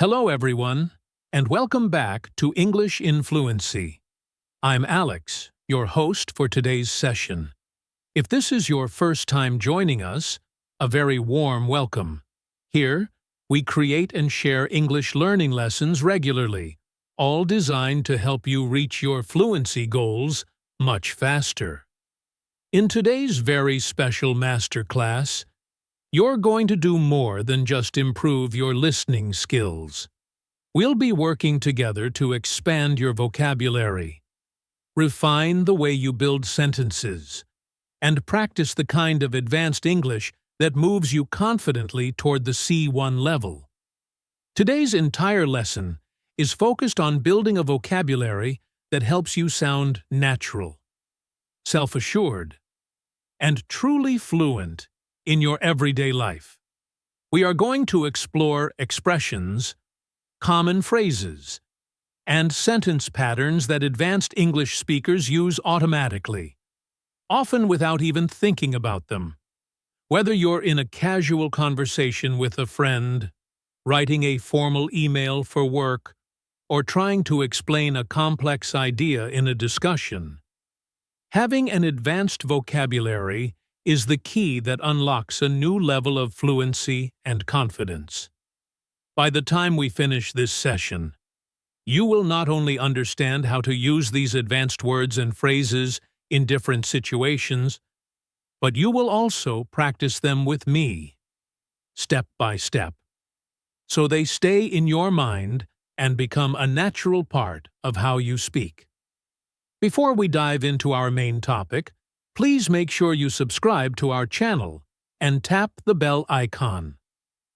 Hello, everyone, and welcome back to English in Fluency. I'm Alex, your host for today's session. If this is your first time joining us, a very warm welcome. Here, we create and share English learning lessons regularly, all designed to help you reach your fluency goals much faster. In today's very special masterclass, you're going to do more than just improve your listening skills. We'll be working together to expand your vocabulary, refine the way you build sentences, and practice the kind of advanced English that moves you confidently toward the C1 level. Today's entire lesson is focused on building a vocabulary that helps you sound natural, self-assured, and truly fluent in your everyday life. We are going to explore expressions, common phrases, and sentence patterns that advanced English speakers use automatically, often without even thinking about them. Whether you're in a casual conversation with a friend, writing a formal email for work, or trying to explain a complex idea in a discussion, having an advanced vocabulary is the key that unlocks a new level of fluency and confidence. By the time we finish this session, you will not only understand how to use these advanced words and phrases in different situations, but you will also practice them with me, step by step, so they stay in your mind and become a natural part of how you speak. Before we dive into our main topic, please make sure you subscribe to our channel and tap the bell icon.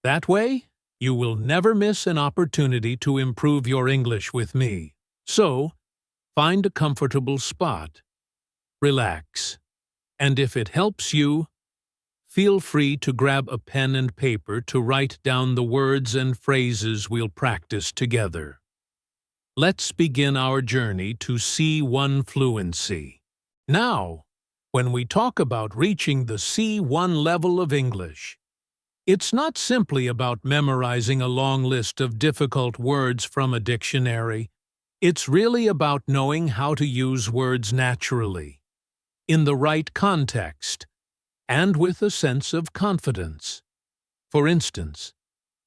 That way, you will never miss an opportunity to improve your English with me. So, find a comfortable spot, relax, and if it helps you, feel free to grab a pen and paper to write down the words and phrases we'll practice together. Let's begin our journey to C1 fluency. Now, when we talk about reaching the C1 level of English, it's not simply about memorizing a long list of difficult words from a dictionary. It's really about knowing how to use words naturally, in the right context, and with a sense of confidence. For instance,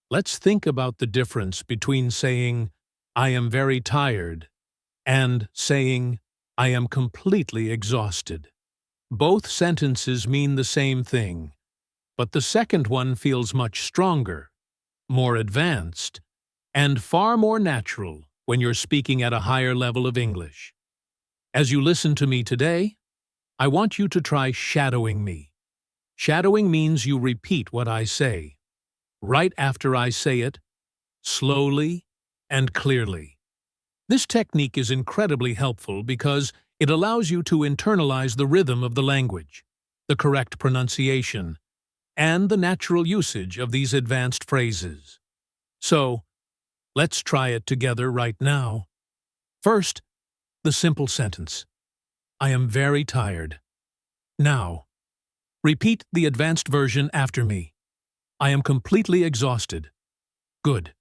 let's think about the difference between saying, "I am very tired," and saying, "I am completely exhausted." Both sentences mean the same thing, but the second one feels much stronger, more advanced, and far more natural when you're speaking at a higher level of English. As you listen to me today, I want you to try shadowing me. Shadowing means you repeat what I say, right after I say it, slowly and clearly. This technique is incredibly helpful because it allows you to internalize the rhythm of the language, the correct pronunciation, and the natural usage of these advanced phrases. So, let's try it together right now. First, the simple sentence. I am very tired. Now, repeat the advanced version after me. I am completely exhausted. Good.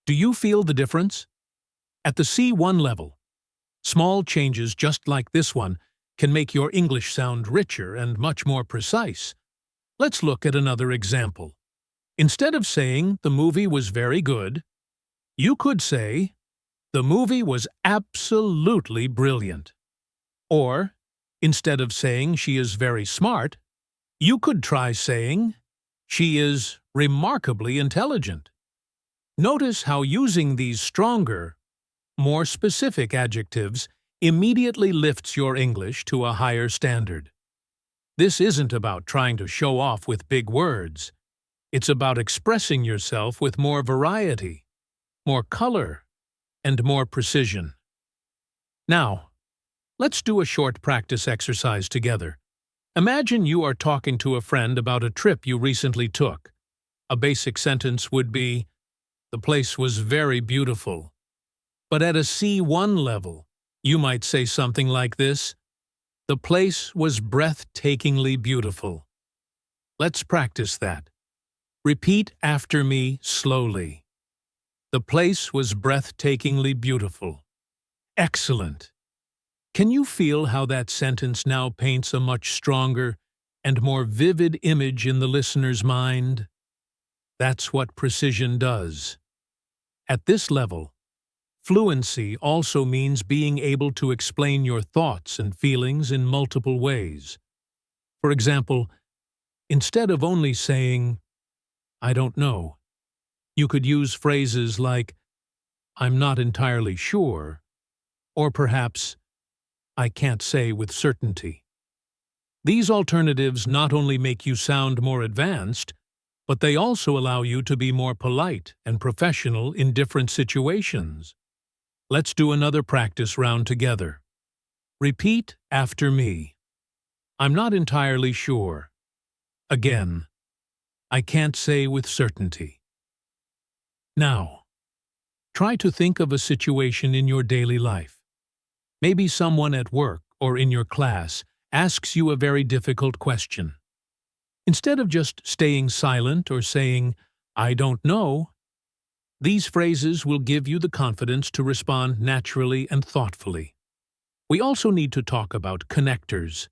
Do you feel the difference? At the C1 level, small changes just like this one can make your English sound richer and much more precise. Let's look at another example. Instead of saying the movie was very good, you could say the movie was absolutely brilliant. Or, instead of saying she is very smart, you could try saying she is remarkably intelligent. Notice how using these stronger, more specific adjectives immediately lifts your English to a higher standard. This isn't about trying to show off with big words. It's about expressing yourself with more variety, more color, and more precision. Now, let's do a short practice exercise together. Imagine you are talking to a friend about a trip you recently took. A basic sentence would be, "The place was very beautiful." But at a C1 level, you might say something like this, "The place was breathtakingly beautiful." Let's practice that. Repeat after me slowly. The place was breathtakingly beautiful. Excellent. Can you feel how that sentence now paints a much stronger and more vivid image in the listener's mind? That's what precision does. At this level, fluency also means being able to explain your thoughts and feelings in multiple ways. For example, instead of only saying, "I don't know," you could use phrases like, "I'm not entirely sure," or perhaps, "I can't say with certainty." These alternatives not only make you sound more advanced, but they also allow you to be more polite and professional in different situations. Let's do another practice round together. Repeat after me. I'm not entirely sure. Again, I can't say with certainty. Now, try to think of a situation in your daily life. Maybe someone at work or in your class asks you a very difficult question. Instead of just staying silent or saying, "I don't know," these phrases will give you the confidence to respond naturally and thoughtfully. We also need to talk about connectors,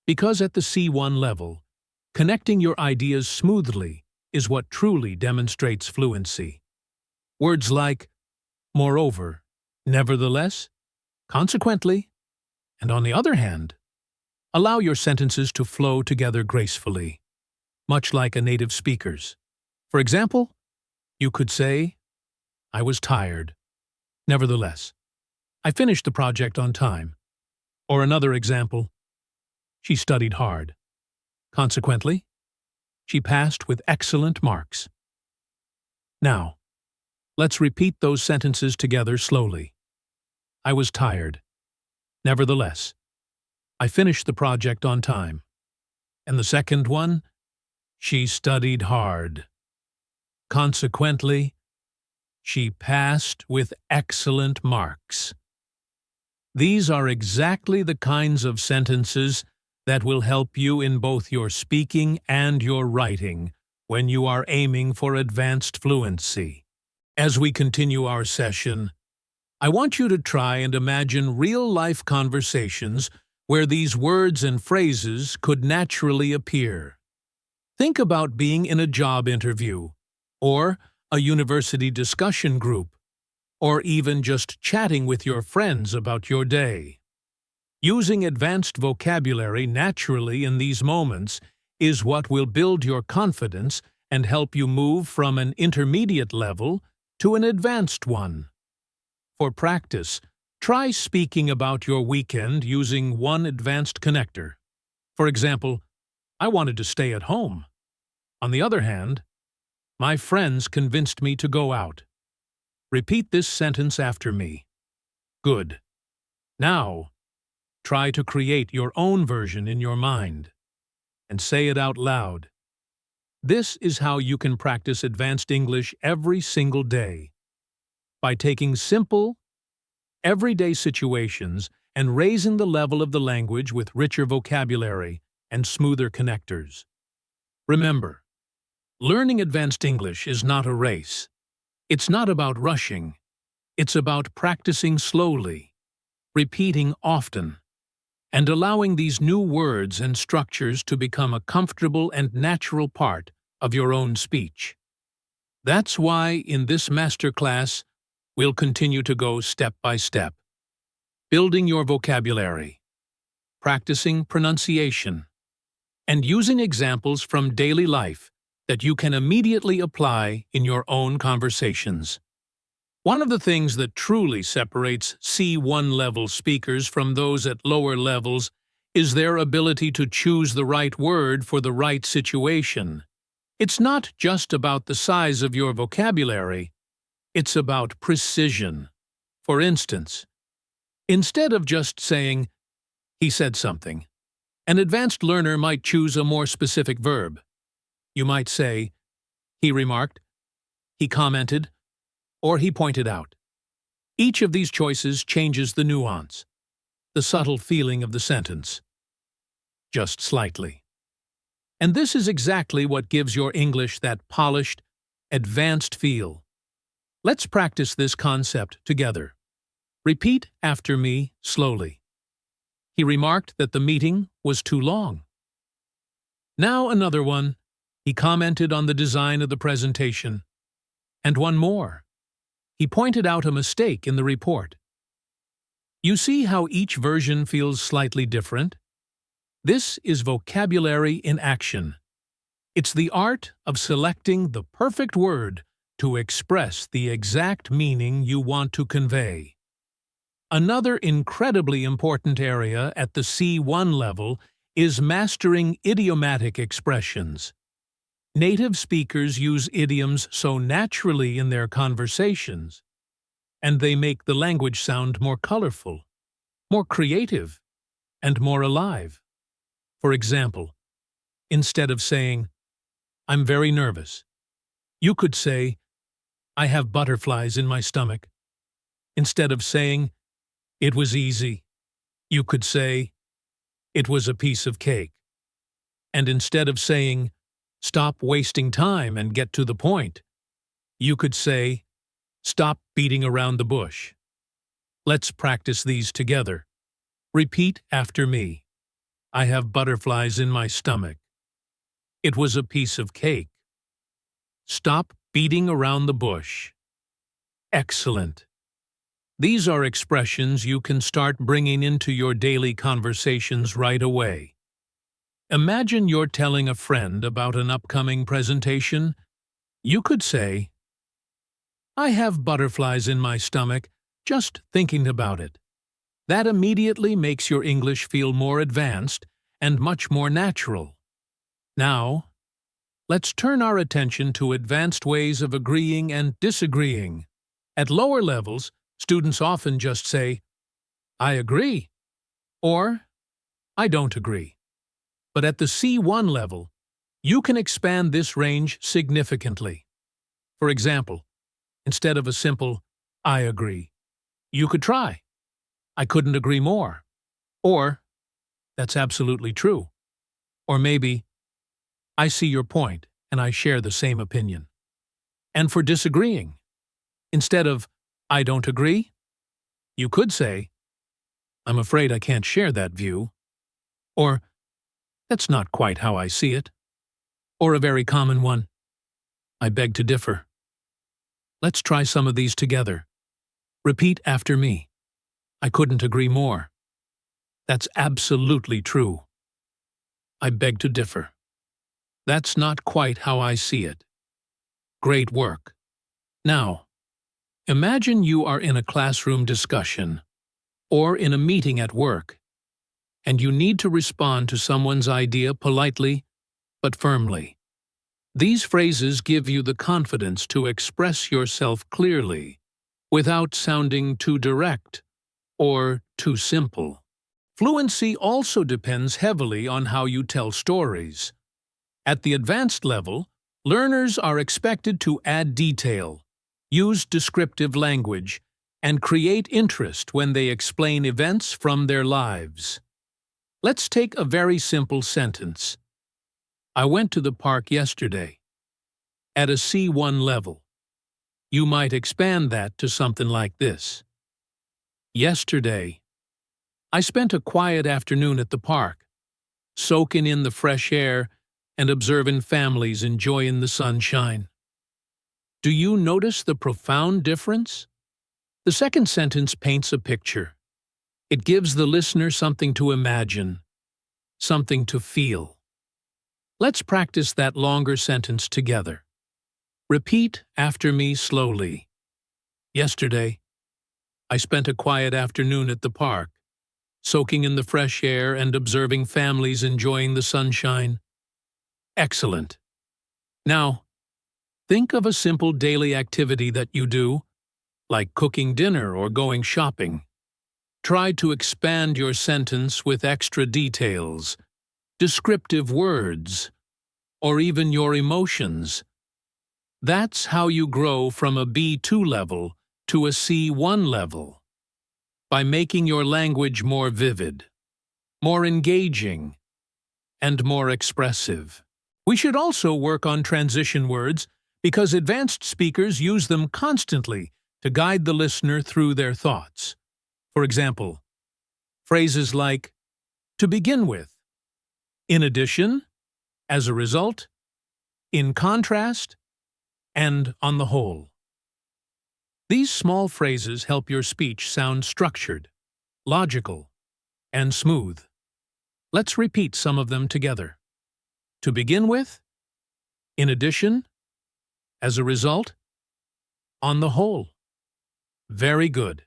because at the C1 level, connecting your ideas smoothly is what truly demonstrates fluency. Words like moreover, nevertheless, consequently, and on the other hand, allow your sentences to flow together gracefully, much like a native speaker's. For example, you could say, "I was tired. Nevertheless, I finished the project on time." Or another example, "She studied hard. Consequently, she passed with excellent marks." Now, let's repeat those sentences together slowly. I was tired. Nevertheless, I finished the project on time. And the second one, she studied hard. Consequently, she passed with excellent marks. These are exactly the kinds of sentences that will help you in both your speaking and your writing when you are aiming for advanced fluency. As we continue our session, I want you to try and imagine real-life conversations where these words and phrases could naturally appear. Think about being in a job interview, or a university discussion group, or even just chatting with your friends about your day. Using advanced vocabulary naturally in these moments is what will build your confidence and help you move from an intermediate level to an advanced one. For practice, try speaking about your weekend using one advanced connector. For example, "I wanted to stay at home. On the other hand, my friends convinced me to go out." Repeat this sentence after me. Good. Now, try to create your own version in your mind and say it out loud. This is how you can practice advanced English every single day, by taking simple, everyday situations and raising the level of the language with richer vocabulary and smoother connectors. Remember, learning advanced English is not a race. It's not about rushing. It's about practicing slowly, repeating often, and allowing these new words and structures to become a comfortable and natural part of your own speech. That's why in this masterclass, we'll continue to go step by step, building your vocabulary, practicing pronunciation, and using examples from daily life that you can immediately apply in your own conversations. One of the things that truly separates C1 level speakers from those at lower levels is their ability to choose the right word for the right situation. It's not just about the size of your vocabulary, it's about precision. For instance, instead of just saying, "He said something," an advanced learner might choose a more specific verb. You might say, "He remarked," "he commented," or "he pointed out." Each of these choices changes the nuance, the subtle feeling of the sentence, just slightly. And this is exactly what gives your English that polished, advanced feel. Let's practice this concept together. Repeat after me slowly. He remarked that the meeting was too long. Now another one. He commented on the design of the presentation. And one more. He pointed out a mistake in the report. You see how each version feels slightly different? This is vocabulary in action. It's the art of selecting the perfect word to express the exact meaning you want to convey. Another incredibly important area at the C1 level is mastering idiomatic expressions. Native speakers use idioms so naturally in their conversations, and they make the language sound more colorful, more creative, and more alive. For example, instead of saying, "I'm very nervous," you could say, "I have butterflies in my stomach." Instead of saying, "It was easy," you could say, "It was a piece of cake." And instead of saying, "Stop wasting time and get to the point," you could say, "Stop beating around the bush." Let's practice these together. Repeat after me. I have butterflies in my stomach. It was a piece of cake. Stop beating around the bush. Excellent. These are expressions you can start bringing into your daily conversations right away. Imagine you're telling a friend about an upcoming presentation. You could say, "I have butterflies in my stomach just thinking about it." That immediately makes your English feel more advanced and much more natural. Now, let's turn our attention to advanced ways of agreeing and disagreeing. At lower levels, students often just say, "I agree," or "I don't agree." But at the C1 level, you can expand this range significantly. For example, instead of a simple "I agree," you could try, "I couldn't agree more," or "That's absolutely true," or maybe, "I see your point and I share the same opinion." And for disagreeing, instead of "I don't agree," you could say, "I'm afraid I can't share that view," or "That's not quite how I see it," or a very common one, "I beg to differ." Let's try some of these together. Repeat after me. I couldn't agree more. That's absolutely true. I beg to differ. That's not quite how I see it. Great work. Now, imagine you are in a classroom discussion or in a meeting at work, and you need to respond to someone's idea politely but firmly. These phrases give you the confidence to express yourself clearly without sounding too direct or too simple. Fluency also depends heavily on how you tell stories. At the advanced level, learners are expected to add detail, use descriptive language, and create interest when they explain events from their lives. Let's take a very simple sentence. I went to the park yesterday. At a C1 level, you might expand that to something like this. Yesterday, I spent a quiet afternoon at the park, soaking in the fresh air and observing families enjoying the sunshine. Do you notice the profound difference? The second sentence paints a picture. It gives the listener something to imagine, something to feel. Let's practice that longer sentence together. Repeat after me slowly. Yesterday, I spent a quiet afternoon at the park, soaking in the fresh air and observing families enjoying the sunshine. Excellent. Now, think of a simple daily activity that you do, like cooking dinner or going shopping. Try to expand your sentence with extra details, descriptive words, or even your emotions. That's how you grow from a B2 level to a C1 level, by making your language more vivid, more engaging, and more expressive. We should also work on transition words because advanced speakers use them constantly to guide the listener through their thoughts. For example, phrases like, to begin with, in addition, as a result, in contrast, and on the whole. These small phrases help your speech sound structured, logical, and smooth. Let's repeat some of them together. To begin with, in addition, as a result, on the whole. Very good.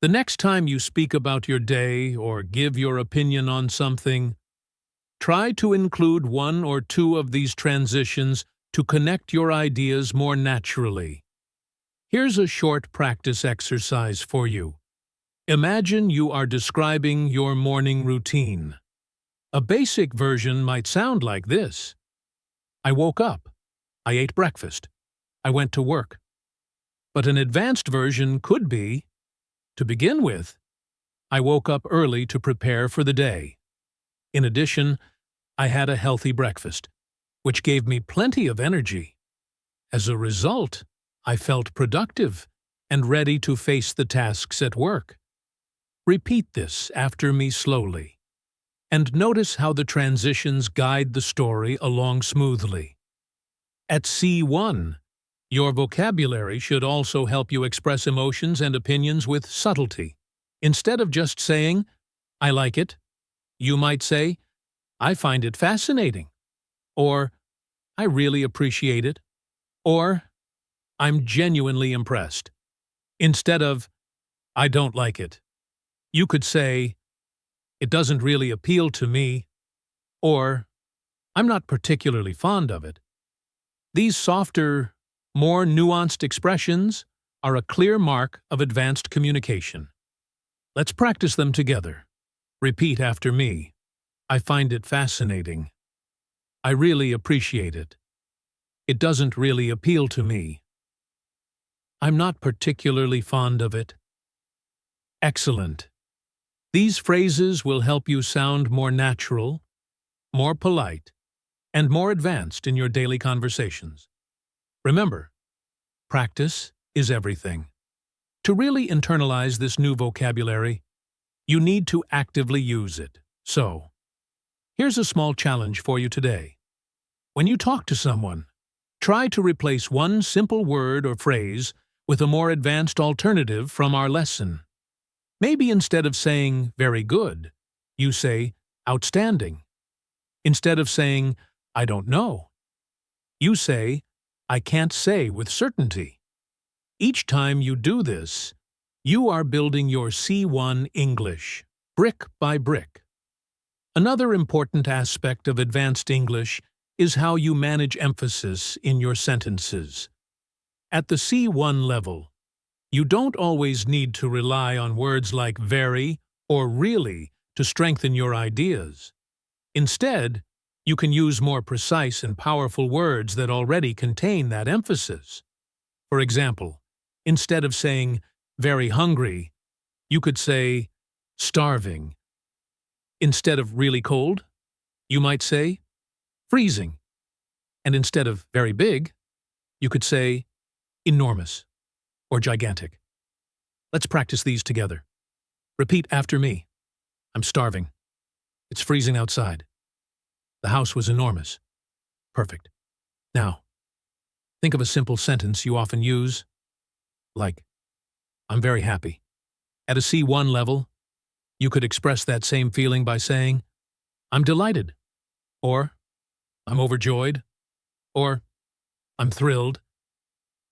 The next time you speak about your day or give your opinion on something, try to include one or two of these transitions to connect your ideas more naturally. Here's a short practice exercise for you. Imagine you are describing your morning routine. A basic version might sound like this. I woke up. I ate breakfast. I went to work. But an advanced version could be, to begin with, I woke up early to prepare for the day. In addition, I had a healthy breakfast, which gave me plenty of energy. As a result, I felt productive and ready to face the tasks at work. Repeat this after me slowly, and notice how the transitions guide the story along smoothly. At C1, your vocabulary should also help you express emotions and opinions with subtlety. Instead of just saying, I like it, you might say, I find it fascinating, or I really appreciate it, or I'm genuinely impressed. Instead of, I don't like it, you could say, it doesn't really appeal to me, or I'm not particularly fond of it. These softer, more nuanced expressions are a clear mark of advanced communication. Let's practice them together. Repeat after me. I find it fascinating. I really appreciate it. It doesn't really appeal to me. I'm not particularly fond of it. Excellent. These phrases will help you sound more natural, more polite, and more advanced in your daily conversations. Remember, practice is everything. To really internalize this new vocabulary, you need to actively use it. So, here's a small challenge for you today. When you talk to someone, try to replace one simple word or phrase with a more advanced alternative from our lesson. Maybe instead of saying, very good, you say, outstanding. Instead of saying, I don't know, you say, I can't say with certainty. Each time you do this, you are building your C1 English, brick by brick. Another important aspect of advanced English is how you manage emphasis in your sentences. At the C1 level, you don't always need to rely on words like very or really to strengthen your ideas. Instead, you can use more precise and powerful words that already contain that emphasis. For example, instead of saying very hungry, you could say starving. Instead of really cold, you might say freezing. And instead of very big, you could say enormous or gigantic. Let's practice these together. Repeat after me. I'm starving. It's freezing outside. The house was enormous. Perfect. Now, think of a simple sentence you often use, like, I'm very happy. At a C1 level, you could express that same feeling by saying, I'm delighted, or I'm overjoyed, or I'm thrilled.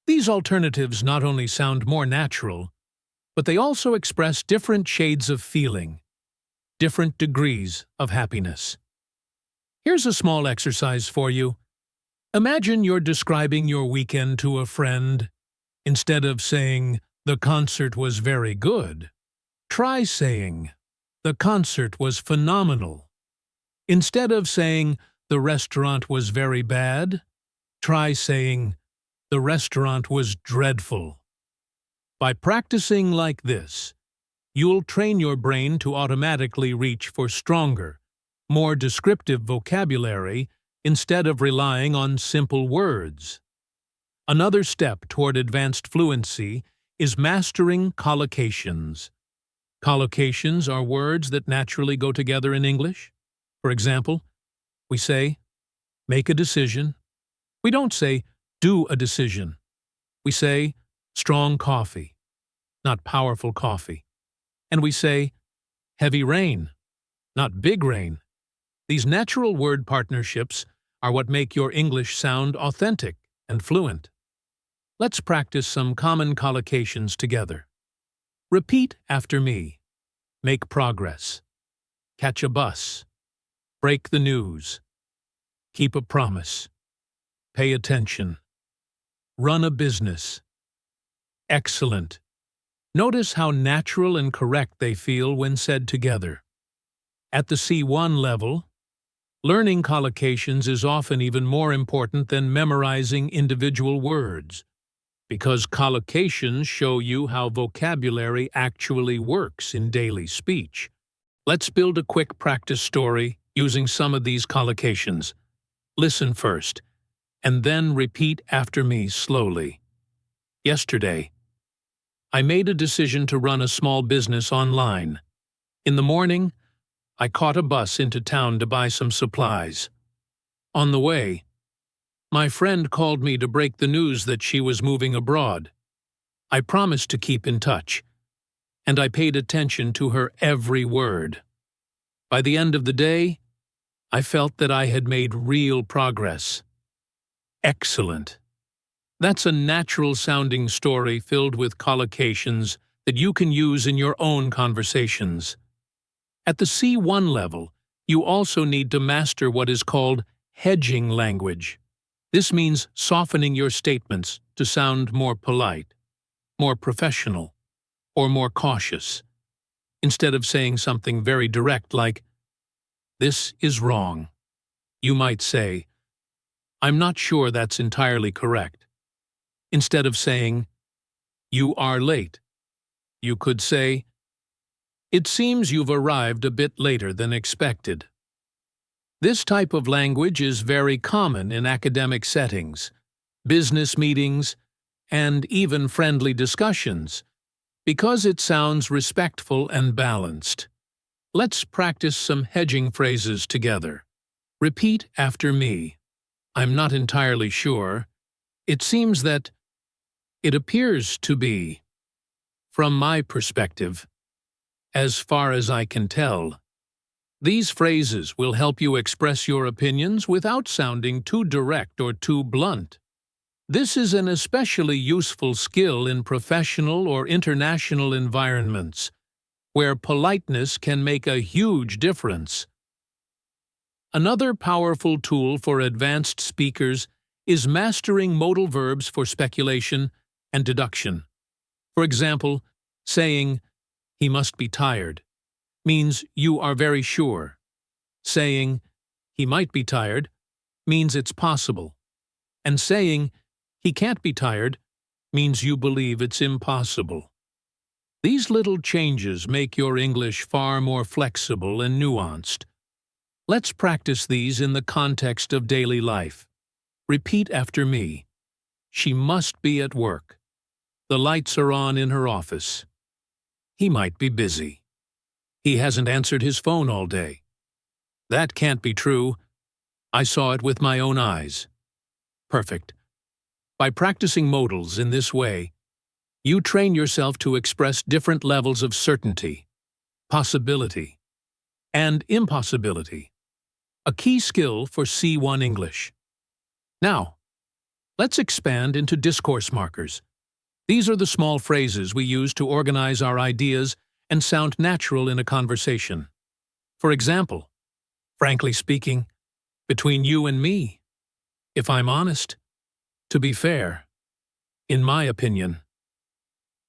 These alternatives not only sound more natural, but they also express different shades of feeling, different degrees of happiness. Here's a small exercise for you. Imagine you're describing your weekend to a friend. Instead of saying, the concert was very good, try saying, the concert was phenomenal. Instead of saying, the restaurant was very bad, try saying, the restaurant was dreadful. By practicing like this, you'll train your brain to automatically reach for stronger, more descriptive vocabulary instead of relying on simple words. Another step toward advanced fluency is mastering collocations. Collocations are words that naturally go together in English. For example, we say, make a decision. We don't say, do a decision. We say, strong coffee, not powerful coffee. And we say, heavy rain, not big rain. These natural word partnerships are what make your English sound authentic and fluent. Let's practice some common collocations together. Repeat after me. Make progress. Catch a bus. Break the news. Keep a promise. Pay attention. Run a business. Excellent. Notice how natural and correct they feel when said together. At the C1 level, learning collocations is often even more important than memorizing individual words, because collocations show you how vocabulary actually works in daily speech. Let's build a quick practice story using some of these collocations. Listen first, and then repeat after me slowly. Yesterday, I made a decision to run a small business online. In the morning, I caught a bus into town to buy some supplies. On the way, my friend called me to break the news that she was moving abroad. I promised to keep in touch, and I paid attention to her every word. By the end of the day, I felt that I had made real progress. Excellent. That's a natural-sounding story filled with collocations that you can use in your own conversations. At the C1 level, you also need to master what is called hedging language. This means softening your statements to sound more polite, more professional, or more cautious. Instead of saying something very direct like, "This is wrong," you might say, "I'm not sure that's entirely correct." Instead of saying, "You are late," you could say, "It seems you've arrived a bit later than expected." This type of language is very common in academic settings, business meetings, and even friendly discussions, because it sounds respectful and balanced. Let's practice some hedging phrases together. Repeat after me. I'm not entirely sure. It seems that. It appears to be. From my perspective. As far as I can tell. These phrases will help you express your opinions without sounding too direct or too blunt. This is an especially useful skill in professional or international environments, where politeness can make a huge difference. Another powerful tool for advanced speakers is mastering modal verbs for speculation and deduction. For example, saying, "He must be tired," means you are very sure. Saying, "He might be tired," means it's possible. And saying, "He can't be tired," means you believe it's impossible. These little changes make your English far more flexible and nuanced. Let's practice these in the context of daily life. Repeat after me. She must be at work. The lights are on in her office. He might be busy. He hasn't answered his phone all day. That can't be true. I saw it with my own eyes. Perfect. By practicing modals in this way, you train yourself to express different levels of certainty, possibility, and impossibility, a key skill for C1 English. Now, let's expand into discourse markers. These are the small phrases we use to organize our ideas and sound natural in a conversation. For example, frankly speaking, between you and me, if I'm honest, to be fair, in my opinion.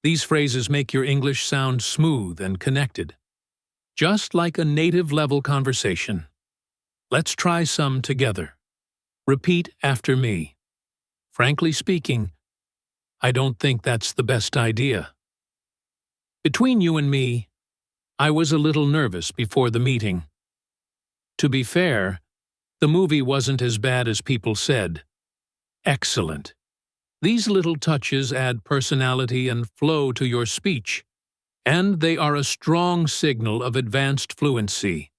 These phrases make your English sound smooth and connected, just like a native-level conversation. Let's try some together. Repeat after me. Frankly speaking, I don't think that's the best idea. Between you and me, I was a little nervous before the meeting. To be fair, the movie wasn't as bad as people said. Excellent. These little touches add personality and flow to your speech, and they are a strong signal of advanced fluency.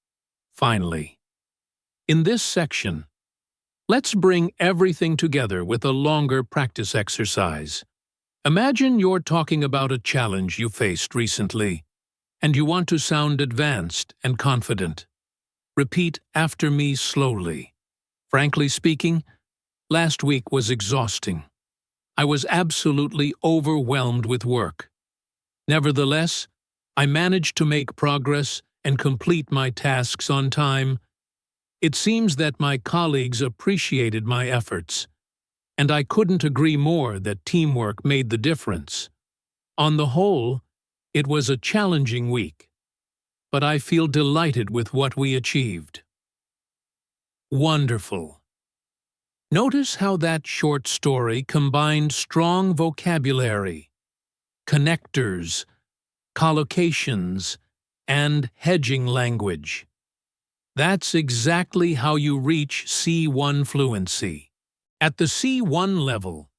Finally, in this section, let's bring everything together with a longer practice exercise. Imagine you're talking about a challenge you faced recently, and you want to sound advanced and confident. Repeat after me slowly. Frankly speaking, last week was exhausting. I was absolutely overwhelmed with work. Nevertheless, I managed to make progress and complete my tasks on time. It seems that my colleagues appreciated my efforts, and I couldn't agree more that teamwork made the difference. On the whole, it was a challenging week, but I feel delighted with what we achieved. Wonderful. Notice how that short story combined strong vocabulary, connectors, collocations, and hedging language. That's exactly how you reach C1 fluency. At the C1 level,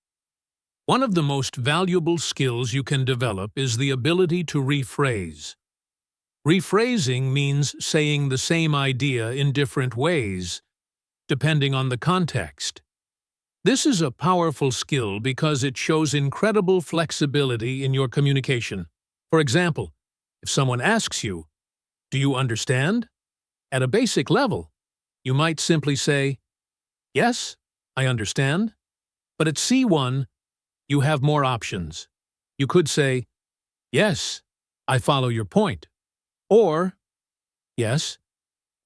one of the most valuable skills you can develop is the ability to rephrase. Rephrasing means saying the same idea in different ways, depending on the context. This is a powerful skill because it shows incredible flexibility in your communication. For example, if someone asks you, "Do you understand?" At a basic level, you might simply say, "Yes, I understand." But at C1, you have more options. You could say, "Yes, I follow your point." Or, "Yes,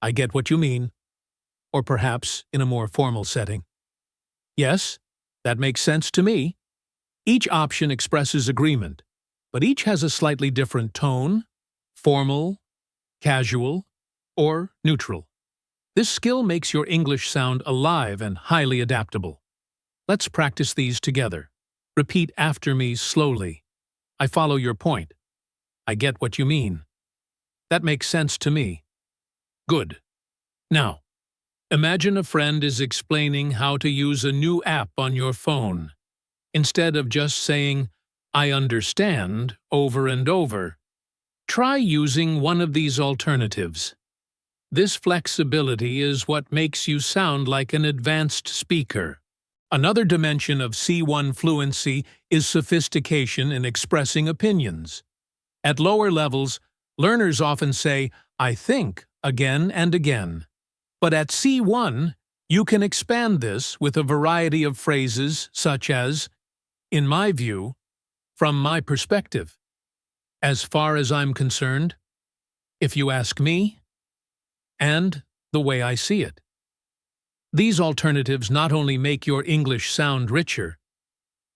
I get what you mean." Or perhaps in a more formal setting, "Yes, that makes sense to me." Each option expresses agreement, but each has a slightly different tone: formal, casual, or neutral. This skill makes your English sound alive and highly adaptable. Let's practice these together. Repeat after me slowly. I follow your point. I get what you mean. That makes sense to me. Good. Now, imagine a friend is explaining how to use a new app on your phone. Instead of just saying, "I understand," over and over, try using one of these alternatives. This flexibility is what makes you sound like an advanced speaker. Another dimension of C1 fluency is sophistication in expressing opinions. At lower levels, learners often say, "I think," again and again. But at C1, you can expand this with a variety of phrases such as, "In my view," "From my perspective," "As far as I'm concerned," "If you ask me," and "The way I see it." These alternatives not only make your English sound richer,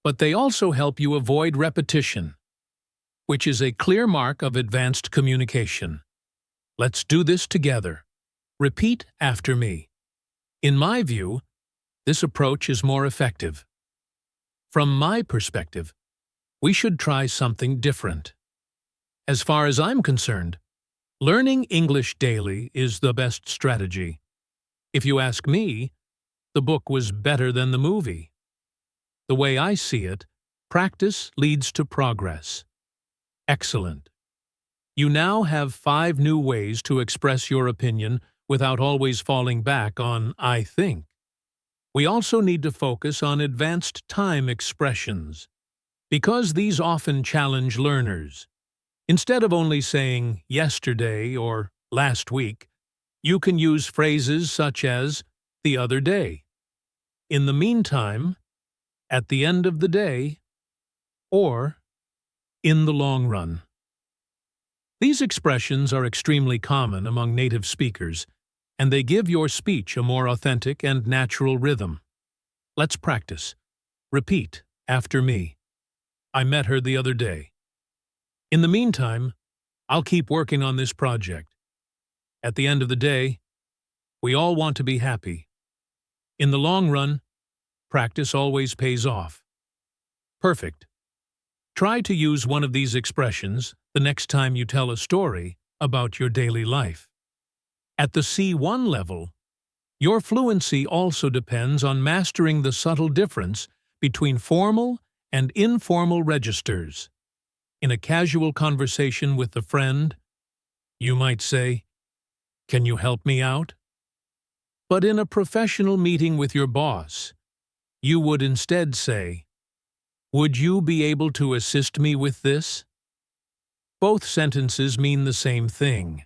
but they also help you avoid repetition, which is a clear mark of advanced communication. Let's do this together. Repeat after me. In my view, this approach is more effective. From my perspective, we should try something different. As far as I'm concerned, learning English daily is the best strategy. If you ask me, the book was better than the movie. The way I see it, practice leads to progress. Excellent. You now have 5 new ways to express your opinion without always falling back on "I think." We also need to focus on advanced time expressions, because these often challenge learners. Instead of only saying "yesterday" or "last week," you can use phrases such as "the other day," "in the meantime," "at the end of the day," or "in the long run." These expressions are extremely common among native speakers, and they give your speech a more authentic and natural rhythm. Let's practice. Repeat after me. I met her the other day. In the meantime, I'll keep working on this project. At the end of the day, we all want to be happy. In the long run, practice always pays off. Perfect. Try to use one of these expressions the next time you tell a story about your daily life. At the C1 level, your fluency also depends on mastering the subtle difference between formal and informal registers. In a casual conversation with a friend, you might say, "Can you help me out?" But in a professional meeting with your boss, you would instead say, "Would you be able to assist me with this?" Both sentences mean the same thing,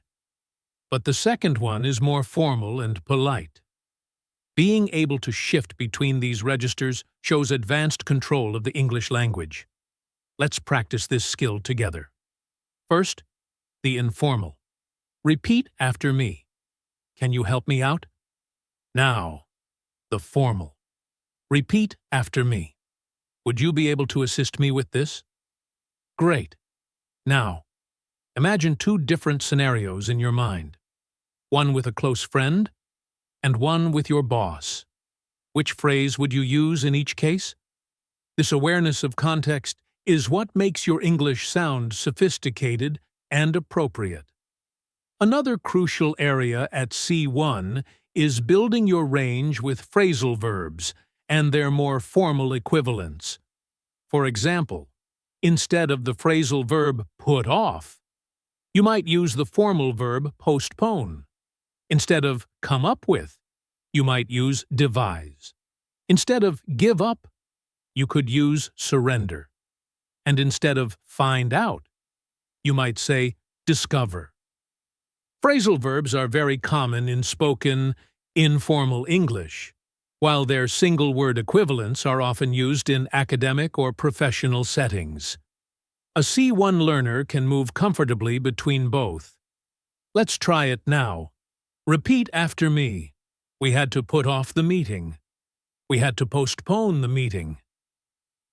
but the second one is more formal and polite. Being able to shift between these registers shows advanced control of the English language. Let's practice this skill together. First, the informal. Repeat after me. Can you help me out? Now, the formal. Repeat after me. Would you be able to assist me with this? Great. Now, imagine two different scenarios in your mind. One with a close friend and one with your boss. Which phrase would you use in each case? This awareness of context is what makes your English sound sophisticated and appropriate. Another crucial area at C1 is building your range with phrasal verbs and their more formal equivalents. For example, instead of the phrasal verb put off, you might use the formal verb postpone. Instead of come up with, you might use devise. Instead of give up, you could use surrender. And instead of find out, you might say discover. Phrasal verbs are very common in spoken, informal English, while their single-word equivalents are often used in academic or professional settings. A C1 learner can move comfortably between both. Let's try it now. Repeat after me. We had to put off the meeting. We had to postpone the meeting.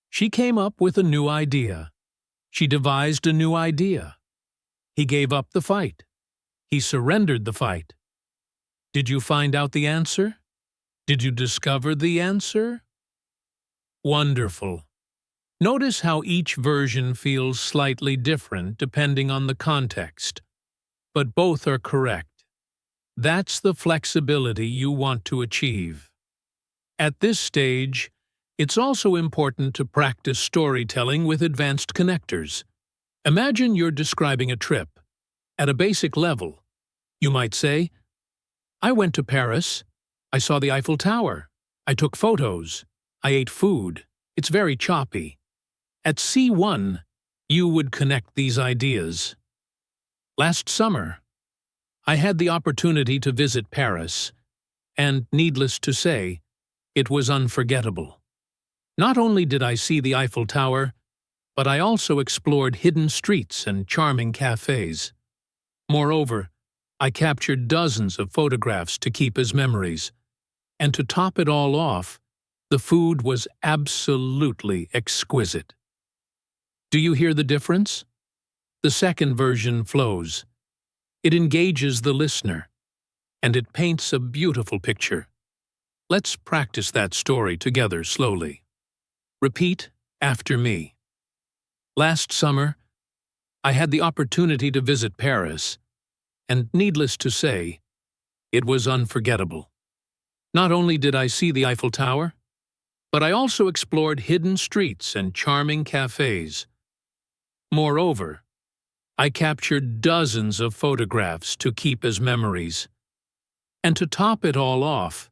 She came up with a new idea. She devised a new idea. He gave up the fight. He surrendered the fight. Did you find out the answer? Did you discover the answer? Wonderful. Notice how each version feels slightly different depending on the context, but both are correct. That's the flexibility you want to achieve. At this stage, it's also important to practice storytelling with advanced connectors. Imagine you're describing a trip. At a basic level, you might say, "I went to Paris. I saw the Eiffel Tower. I took photos. I ate food. It's very choppy." At C1, you would connect these ideas. "Last summer, I had the opportunity to visit Paris, and needless to say, it was unforgettable. Not only did I see the Eiffel Tower, but I also explored hidden streets and charming cafes. Moreover, I captured dozens of photographs to keep as memories. And to top it all off, the food was absolutely exquisite." Do you hear the difference? The second version flows. It engages the listener, and it paints a beautiful picture. Let's practice that story together slowly. Repeat after me. Last summer, I had the opportunity to visit Paris, and needless to say, it was unforgettable. Not only did I see the Eiffel Tower, but I also explored hidden streets and charming cafes. Moreover, I captured dozens of photographs to keep as memories. And to top it all off,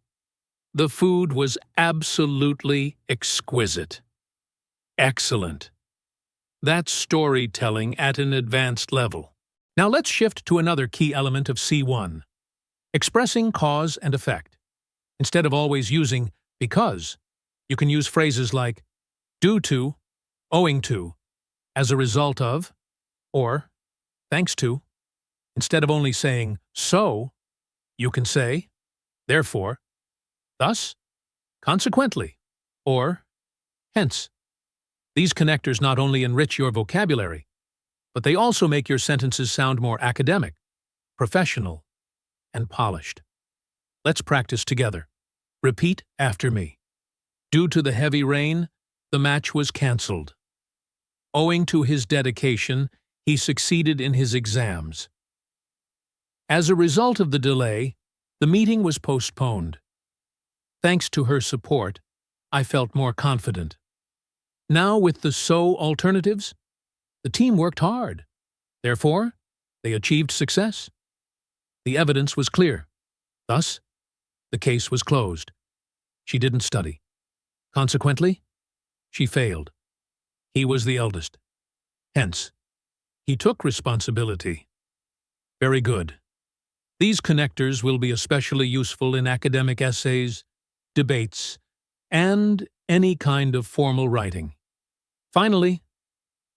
the food was absolutely exquisite. Excellent. That's storytelling at an advanced level. Now let's shift to another key element of C1, expressing cause and effect. Instead of always using because, you can use phrases like due to, owing to, as a result of, or thanks to. Instead of only saying so, you can say therefore, thus, consequently, or hence. These connectors not only enrich your vocabulary, but they also make your sentences sound more academic, professional, and polished. Let's practice together. Repeat after me. Due to the heavy rain, the match was cancelled. Owing to his dedication, he succeeded in his exams. As a result of the delay, the meeting was postponed. Thanks to her support, I felt more confident. Now, with the so alternatives, the team worked hard. Therefore, they achieved success. The evidence was clear. Thus, the case was closed. She didn't study. Consequently, she failed. He was the eldest. Hence, he took responsibility. Very good. These connectors will be especially useful in academic essays, debates, and any kind of formal writing. Finally,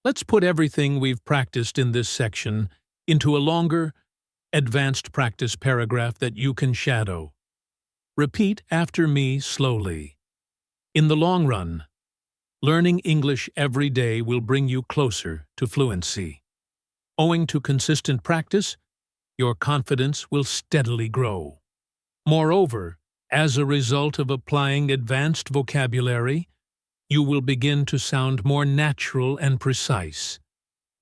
let's put everything we've practiced in this section into a longer, advanced practice paragraph that you can shadow. Repeat after me slowly. In the long run, learning English every day will bring you closer to fluency. Owing to consistent practice, your confidence will steadily grow. Moreover, as a result of applying advanced vocabulary, you will begin to sound more natural and precise.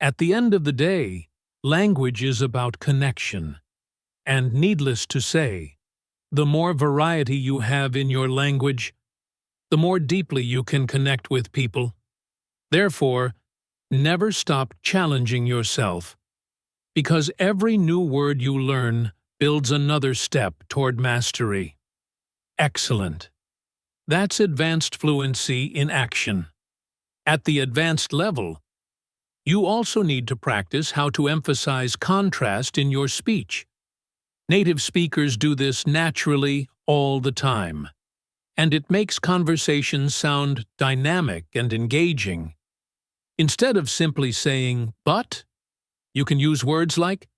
At the end of the day, language is about connection. And needless to say, the more variety you have in your language, the more deeply you can connect with people. Therefore, never stop challenging yourself, because every new word you learn builds another step toward mastery. Excellent. That's advanced fluency in action. At the advanced level, you also need to practice how to emphasize contrast in your speech. Native speakers do this naturally all the time, and it makes conversations sound dynamic and engaging. Instead of simply saying, but, you can use words like,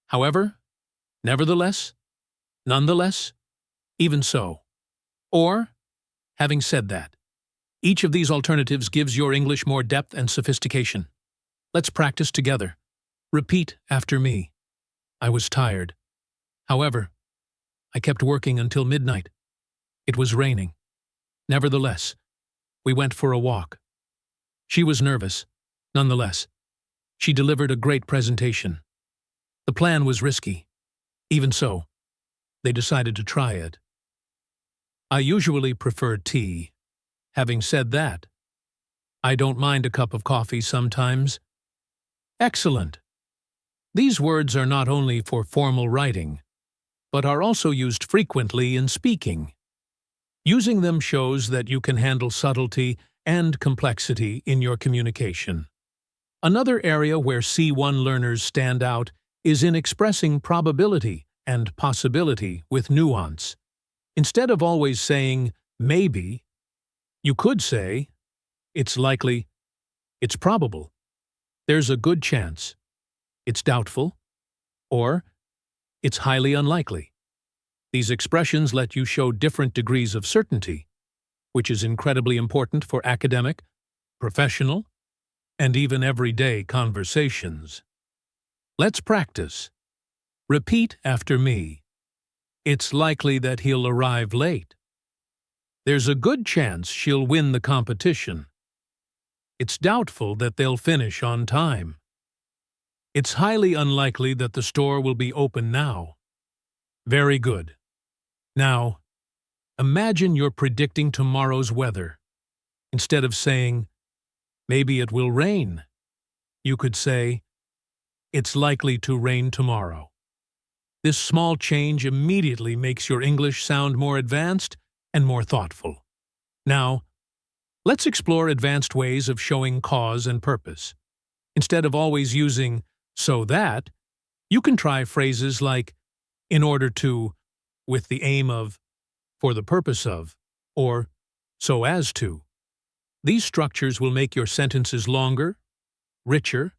however, nevertheless, nonetheless, even so. Or, having said that, each of these alternatives gives your English more depth and sophistication. Let's practice together. Repeat after me. I was tired. However, I kept working until midnight. It was raining. Nevertheless, we went for a walk. She was nervous. Nonetheless, she delivered a great presentation. The plan was risky. Even so, they decided to try it. I usually prefer tea. Having said that, I don't mind a cup of coffee sometimes. Excellent. These words are not only for formal writing, but are also used frequently in speaking. Using them shows that you can handle subtlety and complexity in your communication. Another area where C1 learners stand out is in expressing probability and possibility with nuance. Instead of always saying, maybe, you could say, it's likely, it's probable, there's a good chance, it's doubtful, or it's highly unlikely. These expressions let you show different degrees of certainty, which is incredibly important for academic, professional, and even everyday conversations. Let's practice. Repeat after me. It's likely that he'll arrive late. There's a good chance she'll win the competition. It's doubtful that they'll finish on time. It's highly unlikely that the store will be open now. Very good. Now, imagine you're predicting tomorrow's weather. Instead of saying, maybe it will rain, you could say, it's likely to rain tomorrow. This small change immediately makes your English sound more advanced and more thoughtful. Now, let's explore advanced ways of showing cause and purpose. Instead of always using so that, you can try phrases like in order to, with the aim of, for the purpose of, or so as to. These structures will make your sentences longer, richer,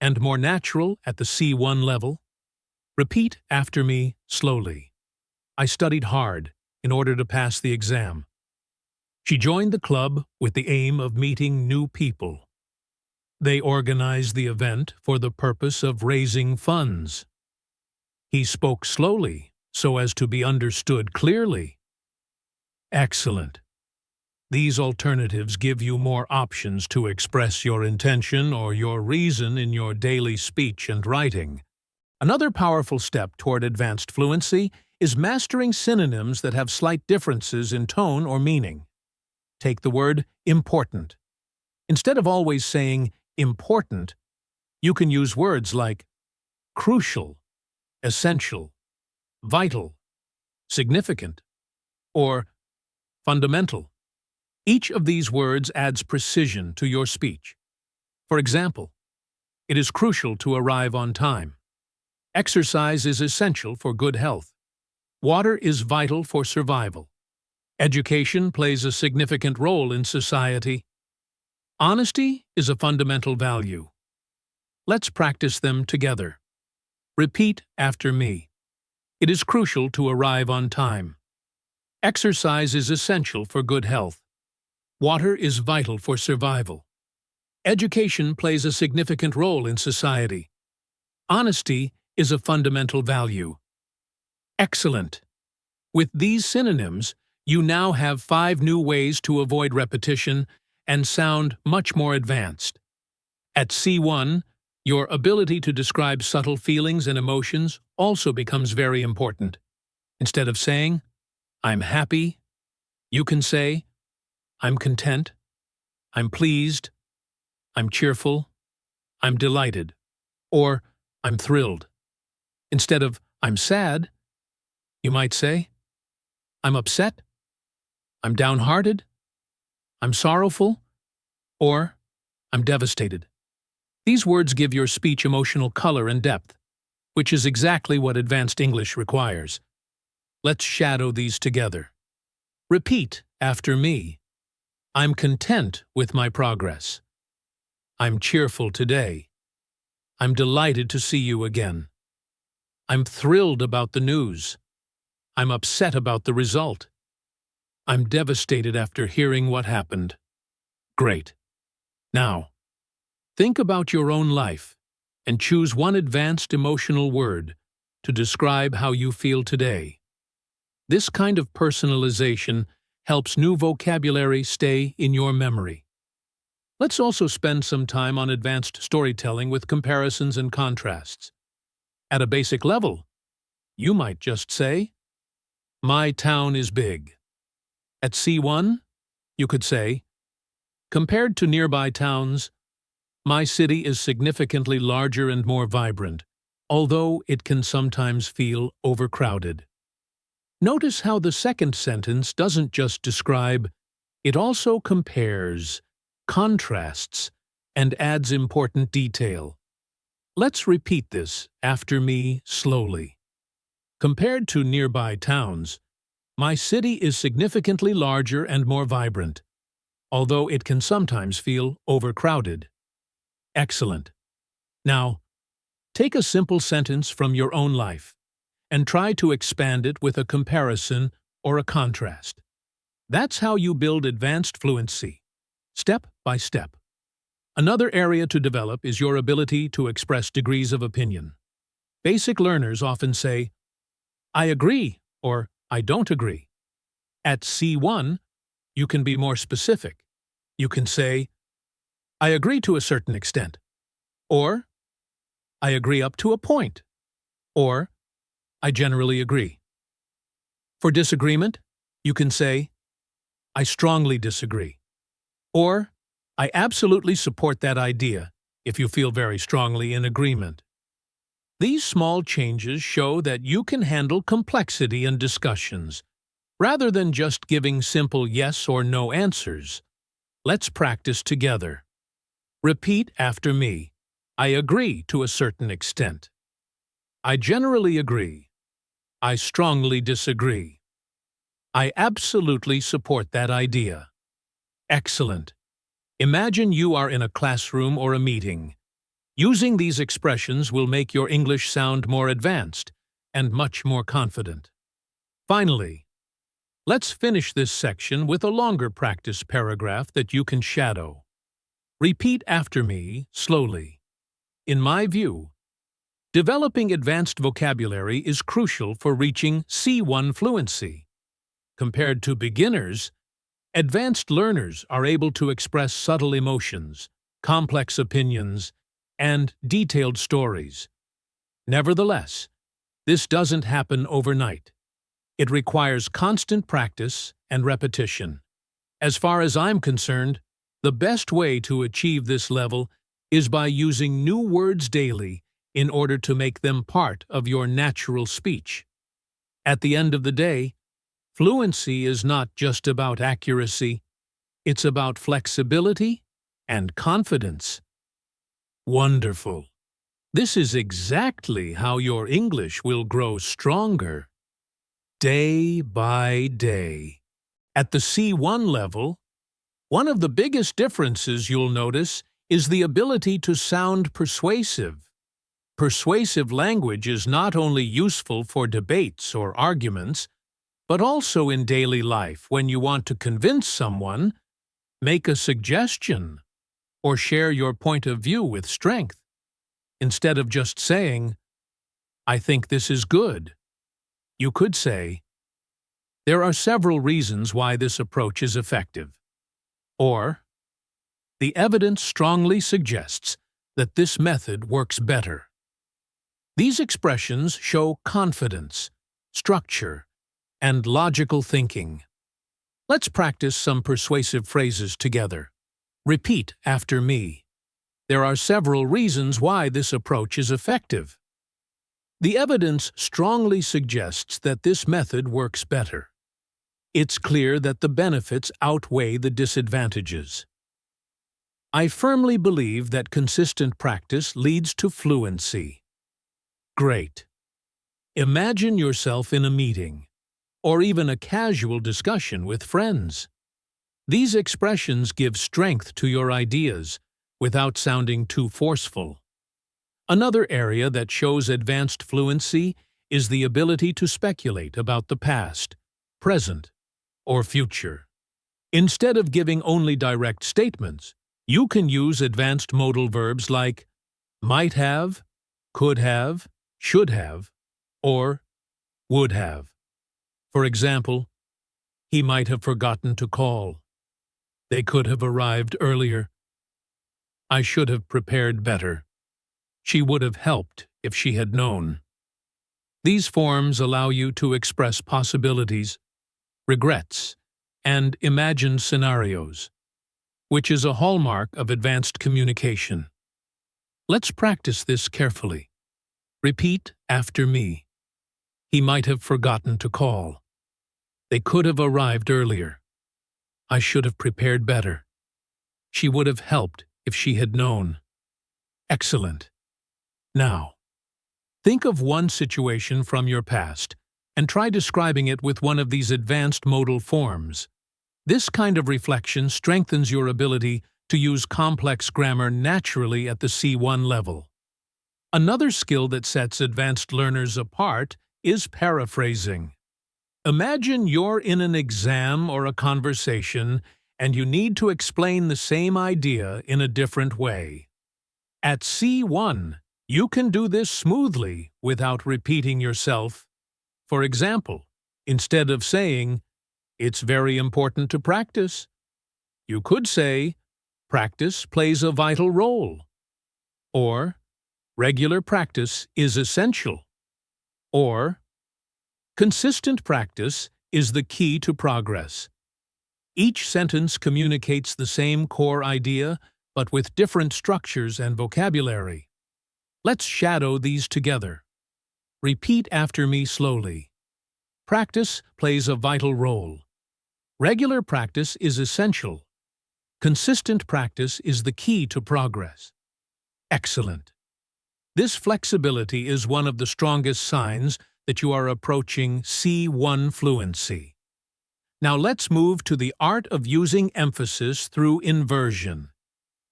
and more natural at the C1 level. Repeat after me slowly. I studied hard in order to pass the exam. She joined the club with the aim of meeting new people. They organized the event for the purpose of raising funds. He spoke slowly so as to be understood clearly. Excellent. These alternatives give you more options to express your intention or your reason in your daily speech and writing. Another powerful step toward advanced fluency is mastering synonyms that have slight differences in tone or meaning. take the word important. Instead of always saying important, you can use words like crucial, essential, vital, significant, or fundamental. Each of these words adds precision to your speech. For example, it is crucial to arrive on time. Exercise is essential for good health. Water is vital for survival. Education plays a significant role in society. Honesty is a fundamental value. Let's practice them together. Repeat after me. It is crucial to arrive on time. Exercise is essential for good health. Water is vital for survival. Education plays a significant role in society. Honesty is a fundamental value. Excellent. With these synonyms, you now have 5 new ways to avoid repetition and sound much more advanced. At C1, your ability to describe subtle feelings and emotions also becomes very important. Instead of saying, "I'm happy," you can say, "I'm content," "I'm pleased," "I'm cheerful," "I'm delighted," or "I'm thrilled." Instead of "I'm sad," you might say, "I'm upset," "I'm downhearted," "I'm sorrowful," or "I'm devastated." These words give your speech emotional color and depth, which is exactly what advanced English requires. Let's shadow these together. Repeat after me. I'm content with my progress. I'm cheerful today. I'm delighted to see you again. I'm thrilled about the news. I'm upset about the result. I'm devastated after hearing what happened. Great. Now, think about your own life and choose one advanced emotional word to describe how you feel today. This kind of personalization helps new vocabulary stay in your memory. Let's also spend some time on advanced storytelling with comparisons and contrasts. At a basic level, you might just say, "My town is big." At C1, you could say, "Compared to nearby towns, my city is significantly larger and more vibrant, although it can sometimes feel overcrowded." Notice how the second sentence doesn't just describe, it also compares, contrasts, and adds important detail. Let's repeat this after me slowly. Compared to nearby towns, my city is significantly larger and more vibrant, although it can sometimes feel overcrowded. Excellent. Now, take a simple sentence from your own life and try to expand it with a comparison or a contrast. That's how you build advanced fluency, step by step. Another area to develop is your ability to express degrees of opinion. Basic learners often say, "I agree," or "I don't agree." At C1, you can be more specific. You can say, "I agree to a certain extent," or "I agree up to a point," or "I generally agree." For disagreement, you can say, "I strongly disagree," or "I absolutely support that idea," if you feel very strongly in agreement. These small changes show that you can handle complexity in discussions. Rather than just giving simple yes or no answers, let's practice together. Repeat after me. I agree to a certain extent. I generally agree. I strongly disagree. I absolutely support that idea. Excellent. Imagine you are in a classroom or a meeting. Using these expressions will make your English sound more advanced and much more confident. Finally, let's finish this section with a longer practice paragraph that you can shadow. Repeat after me slowly. In my view, developing advanced vocabulary is crucial for reaching C1 fluency. Compared to beginners, advanced learners are able to express subtle emotions, complex opinions, and detailed stories. Nevertheless, this doesn't happen overnight. It requires constant practice and repetition. As far as I'm concerned, the best way to achieve this level is by using new words daily in order to make them part of your natural speech. At the end of the day, fluency is not just about accuracy, it's about flexibility and confidence. Wonderful! This is exactly how your English will grow stronger, day by day. At the C1 level, one of the biggest differences you'll notice is the ability to sound persuasive. Persuasive language is not only useful for debates or arguments, but also in daily life when you want to convince someone, make a suggestion, or share your point of view with strength. Instead of just saying, "I think this is good," you could say, "There are several reasons why this approach is effective." Or, "The evidence strongly suggests that this method works better." These expressions show confidence, structure, and logical thinking. Let's practice some persuasive phrases together. Repeat after me. There are several reasons why this approach is effective. The evidence strongly suggests that this method works better. It's clear that the benefits outweigh the disadvantages. I firmly believe that consistent practice leads to fluency. Great. Imagine yourself in a meeting, or even a casual discussion with friends. These expressions give strength to your ideas without sounding too forceful. Another area that shows advanced fluency is the ability to speculate about the past, present, or future. Instead of giving only direct statements, you can use advanced modal verbs like might have, could have, should have, or would have. For example, he might have forgotten to call. They could have arrived earlier. I should have prepared better. She would have helped if she had known. These forms allow you to express possibilities, regrets, and imagined scenarios, which is a hallmark of advanced communication. Let's practice this carefully. Repeat after me. He might have forgotten to call. They could have arrived earlier. I should have prepared better. She would have helped if she had known. Excellent. Now, think of one situation from your past and try describing it with one of these advanced modal forms. This kind of reflection strengthens your ability to use complex grammar naturally at the C1 level. Another skill that sets advanced learners apart is paraphrasing. Imagine you're in an exam or a conversation and you need to explain the same idea in a different way. At C1, you can do this smoothly without repeating yourself. For example, instead of saying, "It's very important to practice," you could say, "Practice plays a vital role," or "Regular practice is essential," or "Consistent practice is the key to progress." Each sentence communicates the same core idea, but with different structures and vocabulary. Let's shadow these together. Repeat after me slowly. Practice plays a vital role. Regular practice is essential. Consistent practice is the key to progress. Excellent. This flexibility is one of the strongest signs that you are approaching C1 fluency. Now let's move to the art of using emphasis through inversion.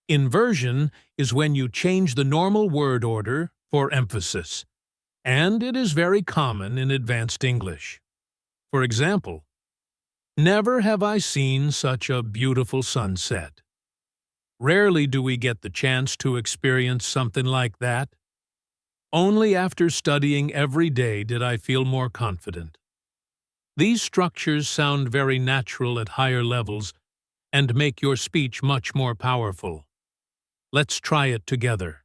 Inversion is when you change the normal word order for emphasis, and it is very common in advanced English. For example, never have I seen such a beautiful sunset. Rarely do we get the chance to experience something like that. Only after studying every day did I feel more confident. These structures sound very natural at higher levels and make your speech much more powerful. Let's try it together.